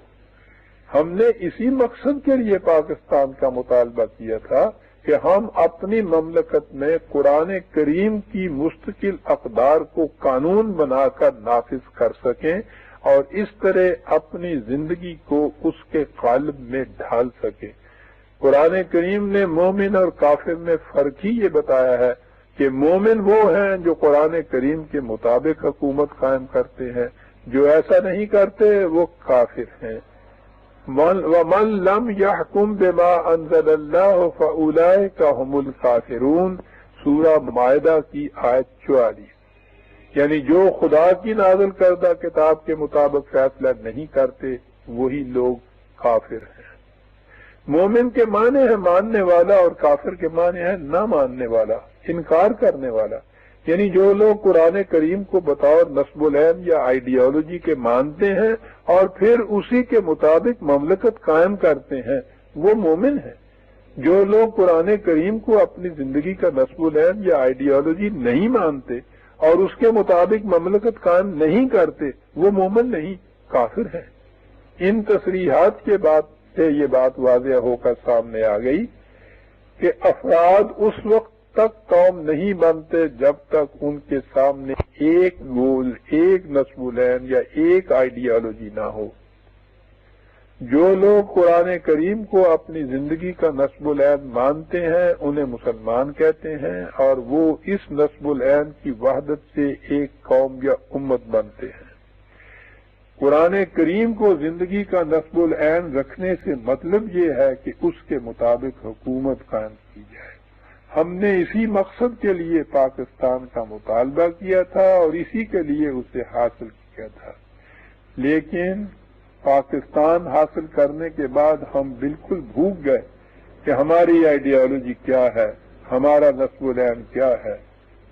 ہم نے اسی مقصد کے لیے پاکستان کا مطالبہ کیا تھا کہ ہم اپنی مملکت میں قرآن کریم کی مستقل اقدار کو قانون بنا کر نافذ کر سکیں اور اس طرح اپنی زندگی کو اس کے قالب میں ڈھال سکیں۔ قرآن کریم نے مومن اور کافر میں فرق ہی یہ بتایا ہے کہ مومن وہ ہیں جو قرآن کریم کے مطابق حکومت قائم کرتے ہیں، جو ایسا نہیں کرتے وہ کافر ہیں۔ وَمَن لَّمْ يَحْكُم بِمَا أَنزَلَ اللَّهُ فَأُولَٰئِكَ هُمُ الْكَافِرُونَ، سورہ مائدہ کی آیت 44۔ یعنی جو خدا کی نازل کردہ کتاب کے مطابق فیصلہ نہیں کرتے وہی لوگ کافر ہیں۔ مومن کے معنی ہے ماننے والا اور کافر کے معنی ہے نہ ماننے والا، انکار کرنے والا۔ یعنی جو لوگ قرآن کریم کو بطور نصب العین یا آئیڈیالوجی کے مانتے ہیں اور پھر اسی کے مطابق مملکت قائم کرتے ہیں وہ مومن ہیں۔ جو لوگ قرآن کریم کو اپنی زندگی کا نصب العین یا آئیڈیالوجی نہیں مانتے اور اس کے مطابق مملکت قائم نہیں کرتے وہ مومن نہیں، کافر ہیں۔ ان تصریحات کے بعد سے یہ بات واضح ہو کر سامنے آ گئی کہ افراد اس وقت تک قوم نہیں بنتے جب تک ان کے سامنے ایک گول، ایک نصب العین یا ایک آئیڈیالوجی نہ ہو۔ جو لوگ قرآن کریم کو اپنی زندگی کا نصب العین مانتے ہیں انہیں مسلمان کہتے ہیں، اور وہ اس نصب العین کی وحدت سے ایک قوم یا امت بنتے ہیں۔ قرآن کریم کو زندگی کا نصب العین رکھنے سے مطلب یہ ہے کہ اس کے مطابق حکومت قائم کی جائے۔ ہم نے اسی مقصد کے لیے پاکستان کا مطالبہ کیا تھا اور اسی کے لیے اسے حاصل کیا تھا، لیکن پاکستان حاصل کرنے کے بعد ہم بالکل بھول گئے کہ ہماری آئیڈیالوجی کیا ہے، ہمارا نصب العین کیا ہے۔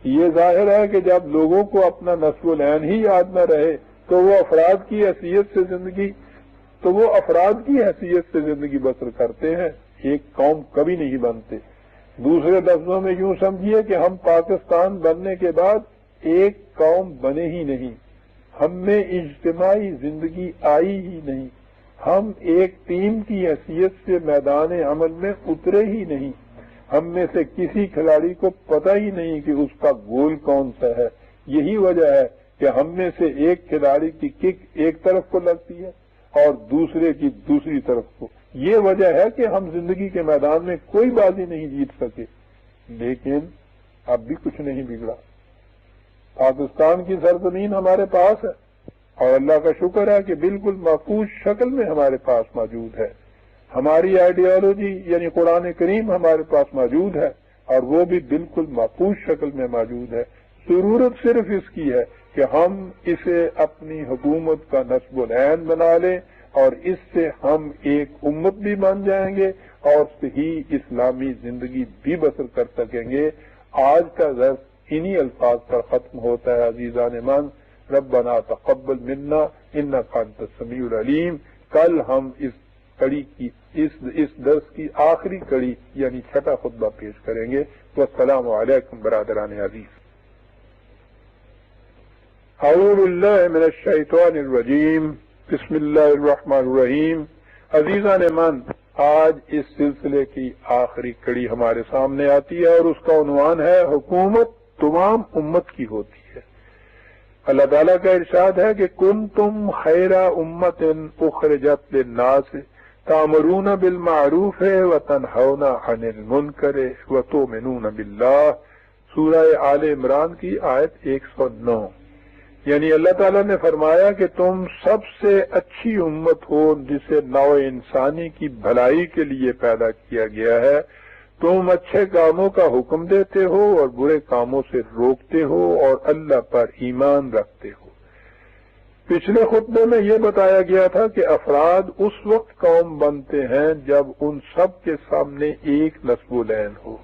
یہ ظاہر ہے کہ جب لوگوں کو اپنا نصب العین ہی یاد نہ رہے تو وہ افراد کی حیثیت سے زندگی بسر کرتے ہیں، ایک قوم کبھی نہیں بنتے۔ دوسرے لفظوں میں یوں سمجھیے کہ ہم پاکستان بننے کے بعد ایک قوم بنے ہی نہیں، ہم میں اجتماعی زندگی آئی ہی نہیں، ہم ایک ٹیم کی حیثیت سے میدان عمل میں اترے ہی نہیں، ہم میں سے کسی کھلاڑی کو پتہ ہی نہیں کہ اس کا گول کون سا ہے۔ یہی وجہ ہے کہ ہم میں سے ایک کھلاڑی کی کک ایک طرف کو لگتی ہے اور دوسرے کی دوسری طرف کو۔ یہ وجہ ہے کہ ہم زندگی کے میدان میں کوئی بازی نہیں جیت سکے، لیکن اب بھی کچھ نہیں بگڑا۔ پاکستان کی سرزمین ہمارے پاس ہے اور اللہ کا شکر ہے کہ بالکل محفوظ شکل میں ہمارے پاس موجود ہے۔ ہماری آئیڈیالوجی یعنی قرآن کریم ہمارے پاس موجود ہے اور وہ بھی بالکل محفوظ شکل میں موجود ہے۔ ضرورت صرف اس کی ہے کہ ہم اسے اپنی حکومت کا نصب العین بنا لیں اور اس سے ہم ایک امت بھی بن جائیں گے اور صحیح اسلامی زندگی بھی بسر کر سکیں گے۔ آج کا درس انہی الفاظ پر ختم ہوتا ہے۔ عزیزان من، ربنا تقبل منا انک انت السمیع العلیم۔ کل ہم اس کڑی کی اس درس کی آخری کڑی یعنی چھٹا خطبہ پیش کریں گے۔ والسلام علیکم برادران عزیز۔ اعوذ باللہ من الشیطان الرجیم، بسم اللہ الرحمن الرحیم۔ عزیزان من، آج اس سلسلے کی آخری کڑی ہمارے سامنے آتی ہے اور اس کا عنوان ہے حکومت تمام امت کی ہوتی ہے۔ اللہ تعالیٰ کا ارشاد ہے کہ کنتم خیر امت اخرجت للناس تأمرون بالمعروف وتنہون عن المنکر وتؤمنون باللہ، سورہ آل عمران کی آیت 109۔ یعنی اللہ تعالیٰ نے فرمایا کہ تم سب سے اچھی امت ہو جسے نوع انسانی کی بھلائی کے لیے پیدا کیا گیا ہے۔ تم اچھے کاموں کا حکم دیتے ہو اور برے کاموں سے روکتے ہو اور اللہ پر ایمان رکھتے ہو۔ پچھلے خطبے میں یہ بتایا گیا تھا کہ افراد اس وقت قوم بنتے ہیں جب ان سب کے سامنے ایک نصب العین ہو.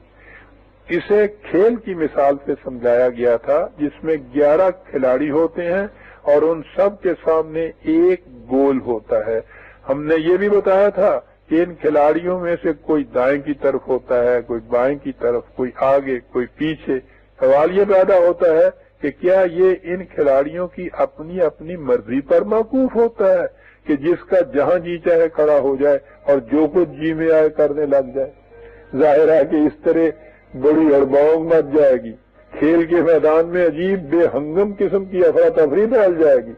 اسے کھیل کی مثال سے سمجھایا گیا تھا جس میں 11 کھلاڑی ہوتے ہیں اور ان سب کے سامنے ایک گول ہوتا ہے. ہم نے یہ بھی بتایا تھا کہ ان کھلاڑیوں میں سے کوئی دائیں کی طرف ہوتا ہے، کوئی بائیں کی طرف، کوئی آگے، کوئی پیچھے. سوال یہ پیدا ہوتا ہے کہ کیا یہ ان کھلاڑیوں کی اپنی اپنی مرضی پر موقوف ہوتا ہے کہ جس کا جہاں جی چاہے کھڑا ہو جائے اور جو کچھ جی میں آئے کرنے لگ جائے؟ ظاہر ہے کہ اس طرح بڑی ہڑبڑ مچ جائے گی، کھیل کے میدان میں عجیب بے ہنگم قسم کی افراتفری پھیل جائے گی.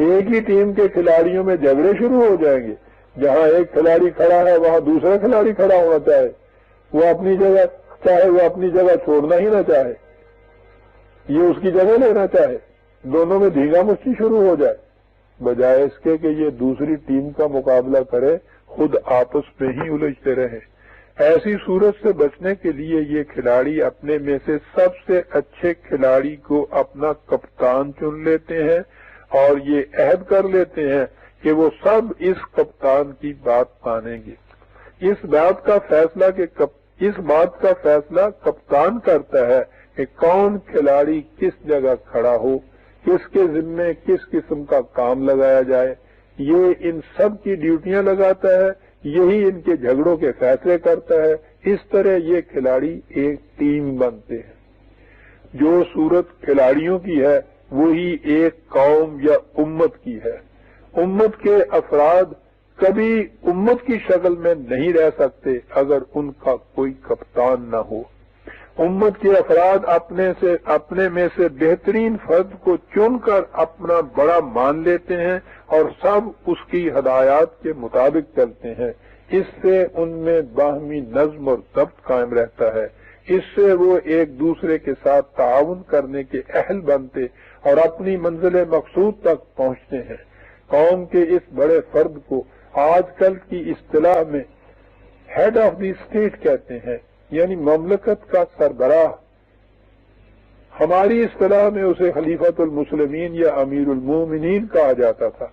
ایک ہی ٹیم کے کھلاڑیوں میں جھگڑے شروع ہو جائیں گے. جہاں ایک کھلاڑی کھڑا ہے وہاں دوسرا کھلاڑی کھڑا ہونا چاہے، وہ اپنی جگہ چاہے وہ اپنی جگہ چھوڑنا ہی نہ چاہے، یہ اس کی جگہ لینا چاہے. دونوں میں دھینگا مچی شروع ہو جائے. بجائے اس کے کہ یہ دوسری ٹیم کا مقابلہ کرے، خود آپس میں ہی الجھتے رہے. ایسی صورت سے بچنے کے لیے یہ کھلاڑی اپنے میں سے سب سے اچھے کھلاڑی کو اپنا کپتان چن لیتے ہیں اور یہ عہد کر لیتے ہیں کہ وہ سب اس کپتان کی بات مانیں گے. اس بات کا فیصلہ کپتان کرتا ہے کہ کون کھلاڑی کس جگہ کھڑا ہو، کس کے ذمے کس قسم کا کام لگایا جائے. یہ ان سب کی ڈیوٹیاں لگاتا ہے، یہی ان کے جھگڑوں کے فیصلے کرتا ہے. اس طرح یہ کھلاڑی ایک ٹیم بنتے ہیں. جو صورت کھلاڑیوں کی ہے وہی ایک قوم یا امت کی ہے. امت کے افراد کبھی امت کی شکل میں نہیں رہ سکتے اگر ان کا کوئی کپتان نہ ہو. امت کے افراد اپنے میں سے بہترین فرد کو چن کر اپنا بڑا مان لیتے ہیں اور سب اس کی ہدایات کے مطابق چلتے ہیں. اس سے ان میں باہمی نظم اور ضبط قائم رہتا ہے. اس سے وہ ایک دوسرے کے ساتھ تعاون کرنے کے اہل بنتے اور اپنی منزل مقصود تک پہنچتے ہیں. قوم کے اس بڑے فرد کو آج کل کی اصطلاح میں ہیڈ آف دی اسٹیٹ کہتے ہیں، یعنی مملکت کا سربراہ. ہماری اصطلاح میں اسے خلیفۃ المسلمین یا امیر المومنین کہا جاتا تھا.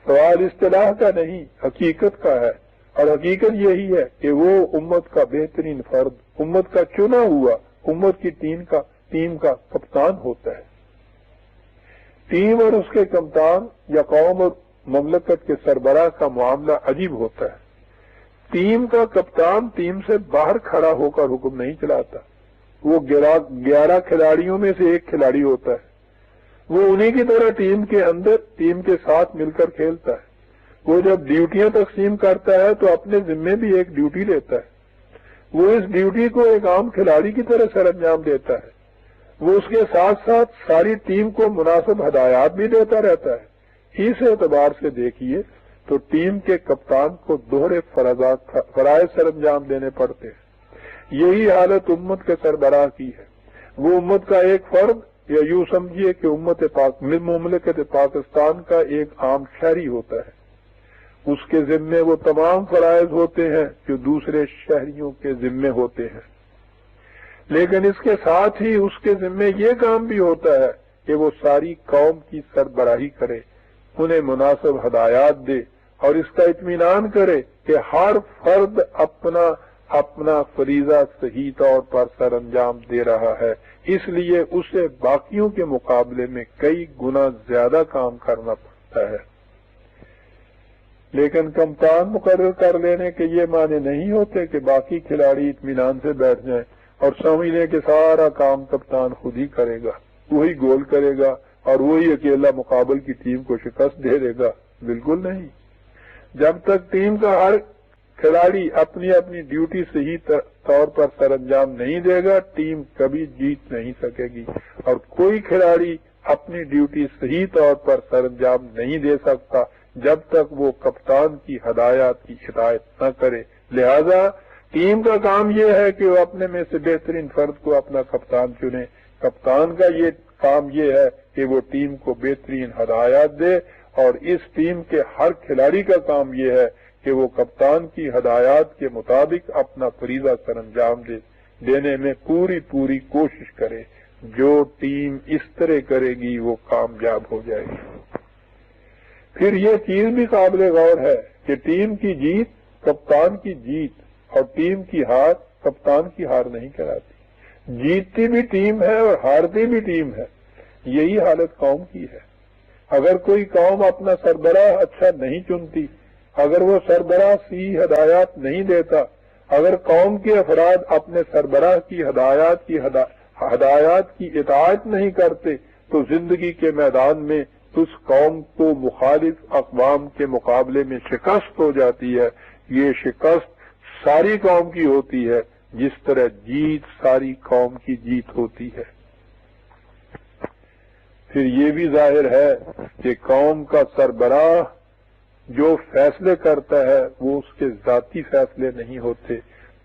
سوال اصطلاح کا نہیں، حقیقت کا ہے، اور حقیقت یہی ہے کہ وہ امت کا بہترین فرد، امت کا چنا ہوا، امت کی ٹیم کا کپتان ہوتا ہے. ٹیم اور اس کے کپتان یا قوم اور مملکت کے سربراہ کا معاملہ عجیب ہوتا ہے. ٹیم کا کپتان ٹیم سے باہر کھڑا ہو کر حکم نہیں چلاتا. وہ 11 کھلاڑیوں میں سے ایک کھلاڑی ہوتا ہے. وہ انہی کی طرح ٹیم کے اندر ٹیم کے ساتھ مل کر کھیلتا ہے. وہ جب ڈیوٹیاں تقسیم کرتا ہے تو اپنے ذمے بھی ایک ڈیوٹی لیتا ہے. وہ اس ڈیوٹی کو ایک عام کھلاڑی کی طرح سر انجام دیتا ہے. وہ اس کے ساتھ ساتھ ساری ٹیم کو مناسب ہدایات بھی دیتا رہتا ہے. اس اعتبار سے دیکھیے تو ٹیم کے کپتان کو دوہرے فرائض سر انجام دینے پڑتے ہیں. یہی حالت امت کے سربراہ کی ہے. وہ امت کا ایک فرد، یا یوں سمجھیے کہ مملکت پاکستان کا ایک عام شہری ہوتا ہے. اس کے ذمے وہ تمام فرائض ہوتے ہیں جو دوسرے شہریوں کے ذمے ہوتے ہیں. لیکن اس کے ساتھ ہی اس کے ذمے یہ کام بھی ہوتا ہے کہ وہ ساری قوم کی سربراہی کرے، انہیں مناسب ہدایات دے اور اس کا اطمینان کرے کہ ہر فرد اپنا فریضہ صحیح طور پر سر انجام دے رہا ہے. اس لیے اسے باقیوں کے مقابلے میں کئی گنا زیادہ کام کرنا پڑتا ہے. لیکن کپتان مقرر کر لینے کے یہ معنی نہیں ہوتے کہ باقی کھلاڑی اطمینان سے بیٹھ جائیں اور سمجھ لیں کہ سارا کام کپتان خود ہی کرے گا، وہی گول کرے گا اور وہی اکیلا مقابل کی ٹیم کو شکست دے دے گا. بالکل نہیں. جب تک ٹیم کا ہر کھلاڑی اپنی ڈیوٹی صحیح طور پر سر انجام نہیں دے گا، ٹیم کبھی جیت نہیں سکے گی. اور کوئی کھلاڑی اپنی ڈیوٹی صحیح طور پر سر انجام نہیں دے سکتا جب تک وہ کپتان کی ہدایات کی ہدایت نہ کرے. لہذا ٹیم کا کام یہ ہے کہ وہ اپنے میں سے بہترین فرد کو اپنا کپتان چنے. کپتان کا یہ کام یہ ہے کہ وہ ٹیم کو بہترین ہدایات دے، اور اس ٹیم کے ہر کھلاڑی کا کام یہ ہے کہ وہ کپتان کی ہدایات کے مطابق اپنا فریضہ سر انجام دینے میں پوری کوشش کرے. جو ٹیم اس طرح کرے گی وہ کامیاب ہو جائے گی. پھر یہ چیز بھی قابل غور ہے کہ ٹیم کی جیت کپتان کی جیت اور ٹیم کی ہار کپتان کی ہار نہیں کراتی، جیتتی بھی ٹیم ہے اور ہارتی بھی ٹیم ہے۔ یہی حالت قوم کی ہے۔ اگر کوئی قوم اپنا سربراہ اچھا نہیں چنتی، اگر وہ سربراہ صحیح ہدایات نہیں دیتا، اگر قوم کے افراد اپنے سربراہ کی ہدایات کی اطاعت نہیں کرتے تو زندگی کے میدان میں اس قوم کو مخالف اقوام کے مقابلے میں شکست ہو جاتی ہے۔ یہ شکست ساری قوم کی ہوتی ہے جس طرح جیت ساری قوم کی جیت ہوتی ہے۔ پھر یہ بھی ظاہر ہے کہ قوم کا سربراہ جو فیصلے کرتا ہے وہ اس کے ذاتی فیصلے نہیں ہوتے،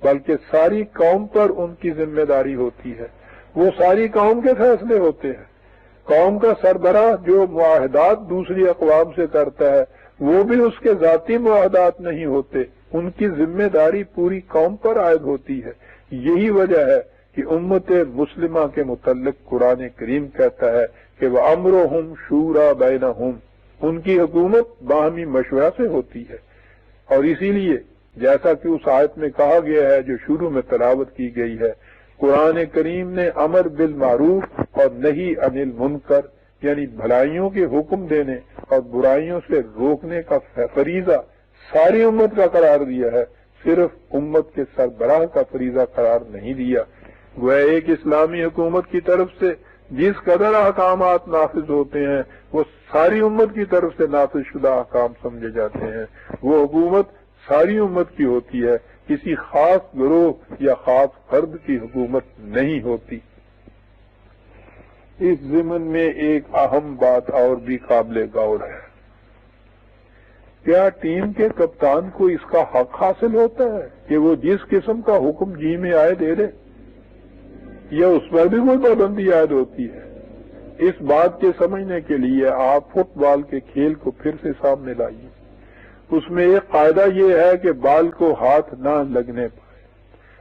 بلکہ ساری قوم پر ان کی ذمہ داری ہوتی ہے، وہ ساری قوم کے فیصلے ہوتے ہیں۔ قوم کا سربراہ جو معاہدات دوسری اقوام سے کرتا ہے وہ بھی اس کے ذاتی معاہدات نہیں ہوتے، ان کی ذمہ داری پوری قوم پر عائد ہوتی ہے۔ یہی وجہ ہے کہ امت مسلمہ کے متعلق قرآن کریم کہتا ہے کہ وَأَمْرُهُمْ شُورَى بَيْنَهُمْ، ان کی حکومت باہمی مشورہ سے ہوتی ہے۔ اور اسی لیے جیسا کہ اس آیت میں کہا گیا ہے جو شروع میں تلاوت کی گئی ہے، قرآن کریم نے امر بالمعروف اور نہی عن المنکر یعنی بھلائیوں کے حکم دینے اور برائیوں سے روکنے کا فریضہ ساری امت کا قرار دیا ہے، صرف امت کے سربراہ کا فریضہ قرار نہیں دیا۔ وہ ایک اسلامی حکومت کی طرف سے جس قدر احکامات نافذ ہوتے ہیں وہ ساری امت کی طرف سے نافذ شدہ احکام سمجھے جاتے ہیں۔ وہ حکومت ساری امت کی ہوتی ہے، کسی خاص گروہ یا خاص فرد کی حکومت نہیں ہوتی۔ اس ضمن میں ایک اہم بات اور بھی قابل غور ہے، کیا ٹیم کے کپتان کو اس کا حق حاصل ہوتا ہے کہ وہ جس قسم کا حکم جی میں آئے دے دے، یا اس پر بھی کوئی پابندی عائد ہوتی ہے؟ اس بات کے سمجھنے کے لیے آپ فٹ بال کے کھیل کو پھر سے سامنے لائیے۔ اس میں ایک قاعدہ یہ ہے کہ بال کو ہاتھ نہ لگنے پائے۔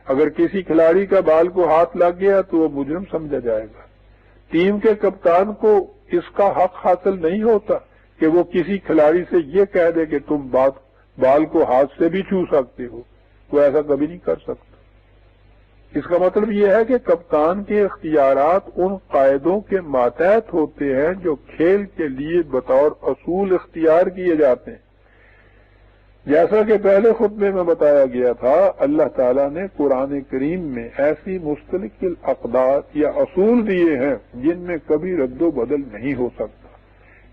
اگر کسی کھلاڑی کا بال کو ہاتھ لگ گیا تو وہ مجرم سمجھا جائے گا۔ ٹیم کے کپتان کو اس کا حق حاصل نہیں ہوتا کہ وہ کسی کھلاڑی سے یہ کہہ دے کہ تم بال کو ہاتھ سے بھی چھو سکتے ہو، وہ ایسا کبھی نہیں کر سکتا۔ اس کا مطلب یہ ہے کہ کپتان کے اختیارات ان قاعدوں کے ماتحت ہوتے ہیں جو کھیل کے لیے بطور اصول اختیار کیے جاتے ہیں۔ جیسا کہ پہلے خطبے میں بتایا گیا تھا، اللہ تعالیٰ نے قرآن کریم میں ایسی مستقل اقدار یا اصول دیے ہیں جن میں کبھی رد و بدل نہیں ہو سکتا۔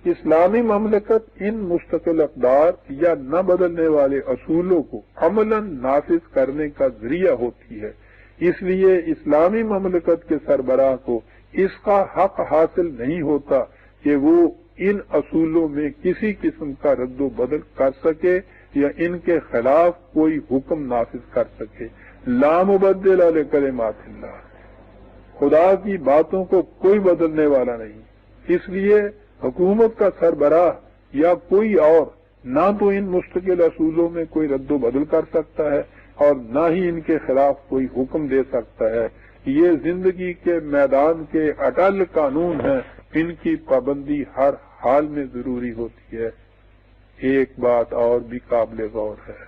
اسلامی مملکت ان مستقل اقدار یا نہ بدلنے والے اصولوں کو عملاً نافذ کرنے کا ذریعہ ہوتی ہے۔ اس لیے اسلامی مملکت کے سربراہ کو اس کا حق حاصل نہیں ہوتا کہ وہ ان اصولوں میں کسی قسم کا رد و بدل کر سکے یا ان کے خلاف کوئی حکم نافذ کر سکے۔ لا مبدل لکلمات اللہ، خدا کی باتوں کو کوئی بدلنے والا نہیں۔ اس لیے حکومت کا سربراہ یا کوئی اور نہ تو ان مستقل اصولوں میں کوئی رد و بدل کر سکتا ہے اور نہ ہی ان کے خلاف کوئی حکم دے سکتا ہے۔ یہ زندگی کے میدان کے اٹل قانون ہیں، ان کی پابندی ہر حال میں ضروری ہوتی ہے۔ ایک بات اور بھی قابل غور ہے،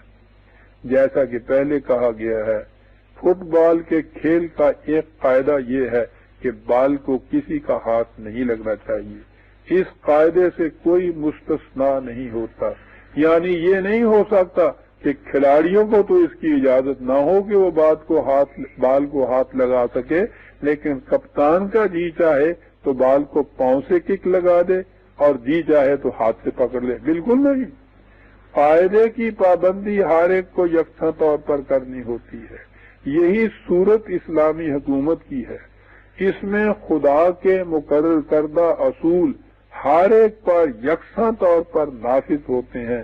جیسا کہ پہلے کہا گیا ہے، فٹ بال کے کھیل کا ایک قاعدہ یہ ہے کہ بال کو کسی کا ہاتھ نہیں لگنا چاہیے۔ اس قاعدے سے کوئی مستثنا نہیں ہوتا، یعنی یہ نہیں ہو سکتا کہ کھلاڑیوں کو تو اس کی اجازت نہ ہو کہ وہ بال کو ہاتھ لگا سکے، لیکن کپتان کا جی چاہے تو بال کو پاؤں سے کک لگا دے اور جی چاہے تو ہاتھ سے پکڑ لے، بالکل نہیں۔ قاعدے کی پابندی ہر ایک کو یکساں طور پر کرنی ہوتی ہے۔ یہی صورت اسلامی حکومت کی ہے۔ اس میں خدا کے مقرر کردہ اصول ہر ایک پر یکساں طور پر نافذ ہوتے ہیں۔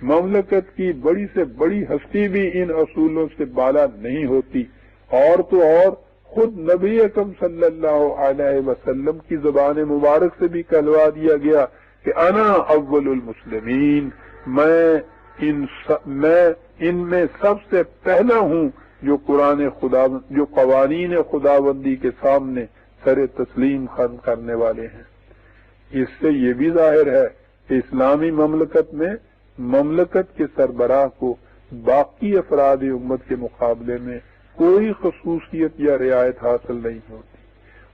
مملکت کی بڑی سے بڑی ہستی بھی ان اصولوں سے بالا نہیں ہوتی، اور تو اور خود نبی اکرم صلی اللہ علیہ وسلم کی زبان مبارک سے بھی کہلوا دیا گیا کہ انا اول المسلمین، میں ان میں سب سے پہلا ہوں جو جو قوانین خداوندی کے سامنے سر تسلیم خم کرنے والے ہیں۔ اس سے یہ بھی ظاہر ہے کہ اسلامی مملکت میں مملکت کے سربراہ کو باقی افراد امت کے مقابلے میں کوئی خصوصیت یا رعایت حاصل نہیں ہوتی۔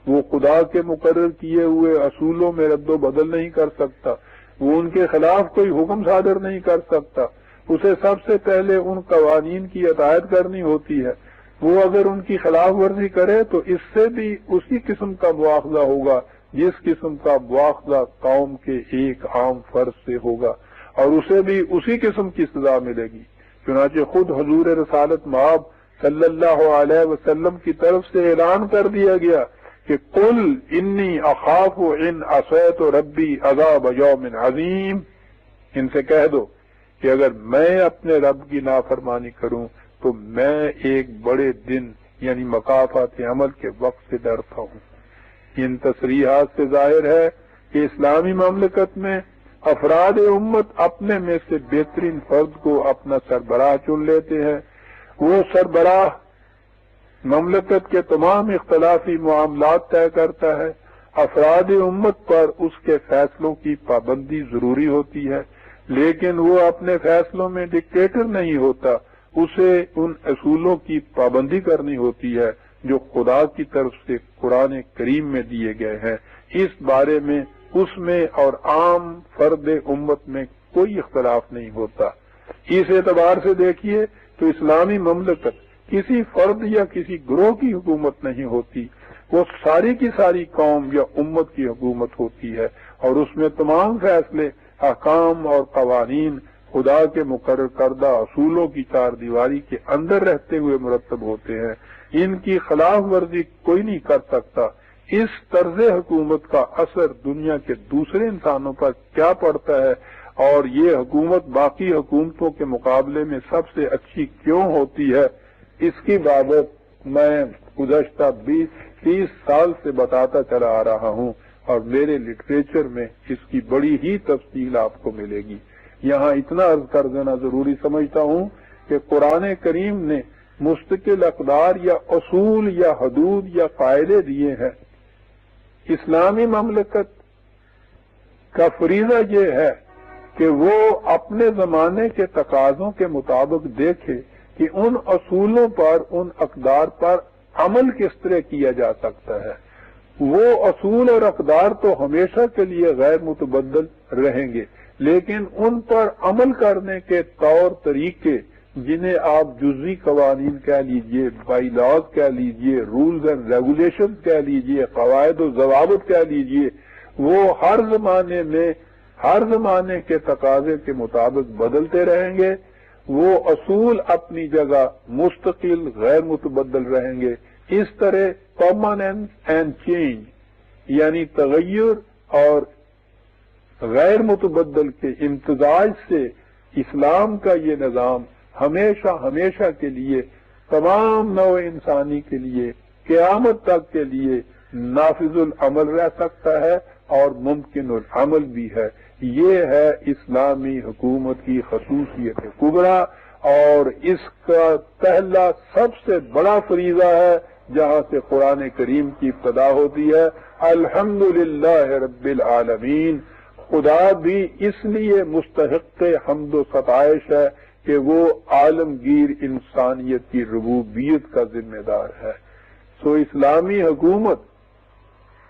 وہ خدا کے مقرر کیے ہوئے اصولوں میں رد و بدل نہیں کر سکتا، وہ ان کے خلاف کوئی حکم صادر نہیں کر سکتا، اسے سب سے پہلے ان قوانین کی اطاعت کرنی ہوتی ہے۔ وہ اگر ان کی خلاف ورزی کرے تو اس سے بھی اسی قسم کا مواخذہ ہوگا جس قسم کا مواخذہ قوم کے ایک عام فرد سے ہوگا، اور اسے بھی اسی قسم کی سزا ملے گی۔ چنانچہ خود حضور رسالت مآب صلی اللہ علیہ وسلم کی طرف سے اعلان کر دیا گیا کہ قل انی اخاف ان عصیت ربی عذاب یوم عظیم، ان سے کہہ دو کہ اگر میں اپنے رب کی نافرمانی کروں تو میں ایک بڑے دن یعنی مکافات عمل کے وقت سے ڈرتا ہوں۔ ان تصریحات سے ظاہر ہے کہ اسلامی مملکت میں افراد امت اپنے میں سے بہترین فرد کو اپنا سربراہ چن لیتے ہیں۔ وہ سربراہ مملکت کے تمام اختلافی معاملات طے کرتا ہے۔ افراد امت پر اس کے فیصلوں کی پابندی ضروری ہوتی ہے، لیکن وہ اپنے فیصلوں میں ڈکٹیٹر نہیں ہوتا، اسے ان اصولوں کی پابندی کرنی ہوتی ہے جو خدا کی طرف سے قرآن کریم میں دیے گئے ہیں۔ اس بارے میں اس میں اور عام فرد امت میں کوئی اختلاف نہیں ہوتا۔ اس اعتبار سے دیکھیے تو اسلامی مملکت کسی فرد یا کسی گروہ کی حکومت نہیں ہوتی، وہ ساری کی ساری قوم یا امت کی حکومت ہوتی ہے، اور اس میں تمام فیصلے، احکام اور قوانین خدا کے مقرر کردہ اصولوں کی چار دیواری کے اندر رہتے ہوئے مرتب ہوتے ہیں۔ ان کی خلاف ورزی کوئی نہیں کر سکتا۔ اس طرز حکومت کا اثر دنیا کے دوسرے انسانوں پر کیا پڑتا ہے، اور یہ حکومت باقی حکومتوں کے مقابلے میں سب سے اچھی کیوں ہوتی ہے، اس کی بابت میں گزشتہ 20-30 سال سے بتاتا چلا آ رہا ہوں، اور میرے لٹریچر میں اس کی بڑی ہی تفصیل آپ کو ملے گی۔ یہاں اتنا عرض کر دینا ضروری سمجھتا ہوں کہ قرآن کریم نے مستقل اقدار یا اصول یا حدود یا قاعدے دیے ہیں۔ اسلامی مملکت کا فریضہ یہ ہے کہ وہ اپنے زمانے کے تقاضوں کے مطابق دیکھے کہ ان اصولوں پر، ان اقدار پر عمل کس طرح کیا جا سکتا ہے۔ وہ اصول اور اقدار تو ہمیشہ کے لیے غیر متبدل رہیں گے، لیکن ان پر عمل کرنے کے طور طریقے، جنہیں آپ جزوی قوانین کہہ لیجئے، بائی لاز کہہ لیجئے، رولز اینڈ ریگولیشن کہہ لیجئے، قواعد و ضوابط کہہ لیجئے، وہ ہر زمانے میں ہر زمانے کے تقاضے کے مطابق بدلتے رہیں گے۔ وہ اصول اپنی جگہ مستقل غیر متبدل رہیں گے۔ اس طرح پرماننس اینڈ چینج یعنی تغیر اور غیر متبدل کے امتزاج سے اسلام کا یہ نظام ہمیشہ کے لیے تمام نوع انسانی کے لیے قیامت تک کے لیے نافذ العمل رہ سکتا ہے اور ممکن العمل بھی ہے۔ یہ ہے اسلامی حکومت کی خصوصیت کبریٰ، اور اس کا پہلا سب سے بڑا فریضہ ہے جہاں سے قرآن کریم کی ابتدا ہوتی ہے، الحمدللہ رب العالمین۔ خدا بھی اس لیے مستحق حمد و ستائش ہے کہ وہ عالمگیر انسانیت کی ربوبیت کا ذمہ دار ہے۔ سو اسلامی حکومت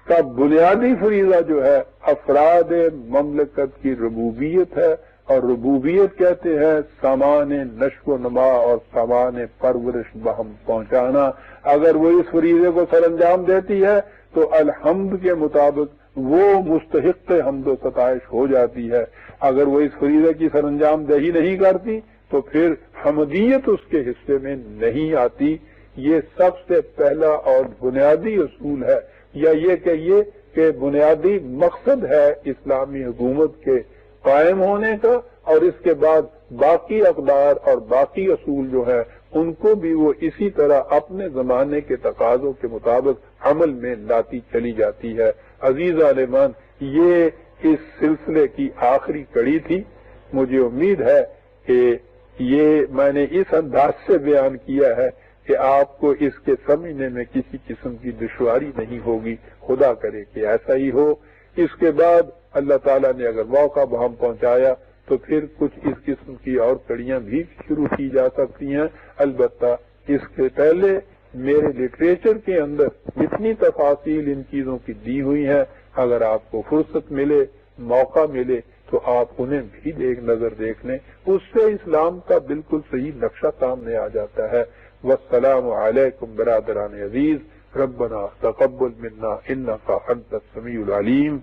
کا بنیادی فریضہ جو ہے افراد مملکت کی ربوبیت ہے، اور ربوبیت کہتے ہیں سامان نشو و نما اور سامان پرورش بہم پہنچانا۔ اگر وہ اس فریضے کو سر انجام دیتی ہے تو الحمد کے مطابق وہ مستحق حمد و ستائش ہو جاتی ہے۔ اگر وہ اس فریضے کی سر انجام دہی نہیں کرتی تو پھر حمدیت اس کے حصے میں نہیں آتی۔ یہ سب سے پہلا اور بنیادی اصول ہے، یا یہ کہیے کہ بنیادی مقصد ہے اسلامی حکومت کے قائم ہونے کا، اور اس کے بعد باقی اقدار اور باقی اصول جو ہے ان کو بھی وہ اسی طرح اپنے زمانے کے تقاضوں کے مطابق عمل میں لاتی چلی جاتی ہے۔ عزیز عالمان، یہ اس سلسلے کی آخری کڑی تھی۔ مجھے امید ہے کہ یہ میں نے اس انداز سے بیان کیا ہے کہ آپ کو اس کے سمجھنے میں کسی قسم کی دشواری نہیں ہوگی۔ خدا کرے کہ ایسا ہی ہو۔ اس کے بعد اللہ تعالیٰ نے اگر موقع بہم پہنچایا تو پھر کچھ اس قسم کی اور کڑیاں بھی شروع کی جا سکتی ہیں. البتہ اس کے پہلے میرے لٹریچر کے اندر جتنی تفاصیل ان چیزوں کی دی ہوئی ہیں، اگر آپ کو فرصت ملے، موقع ملے تو آپ انہیں بھی ایک نظر دیکھ لیں. اس سے اسلام کا بالکل صحیح نقشہ سامنے آ جاتا ہے. والسلام علیکم برادران عزیز، ربنا تقبل منا انک انت السمیع العلیم.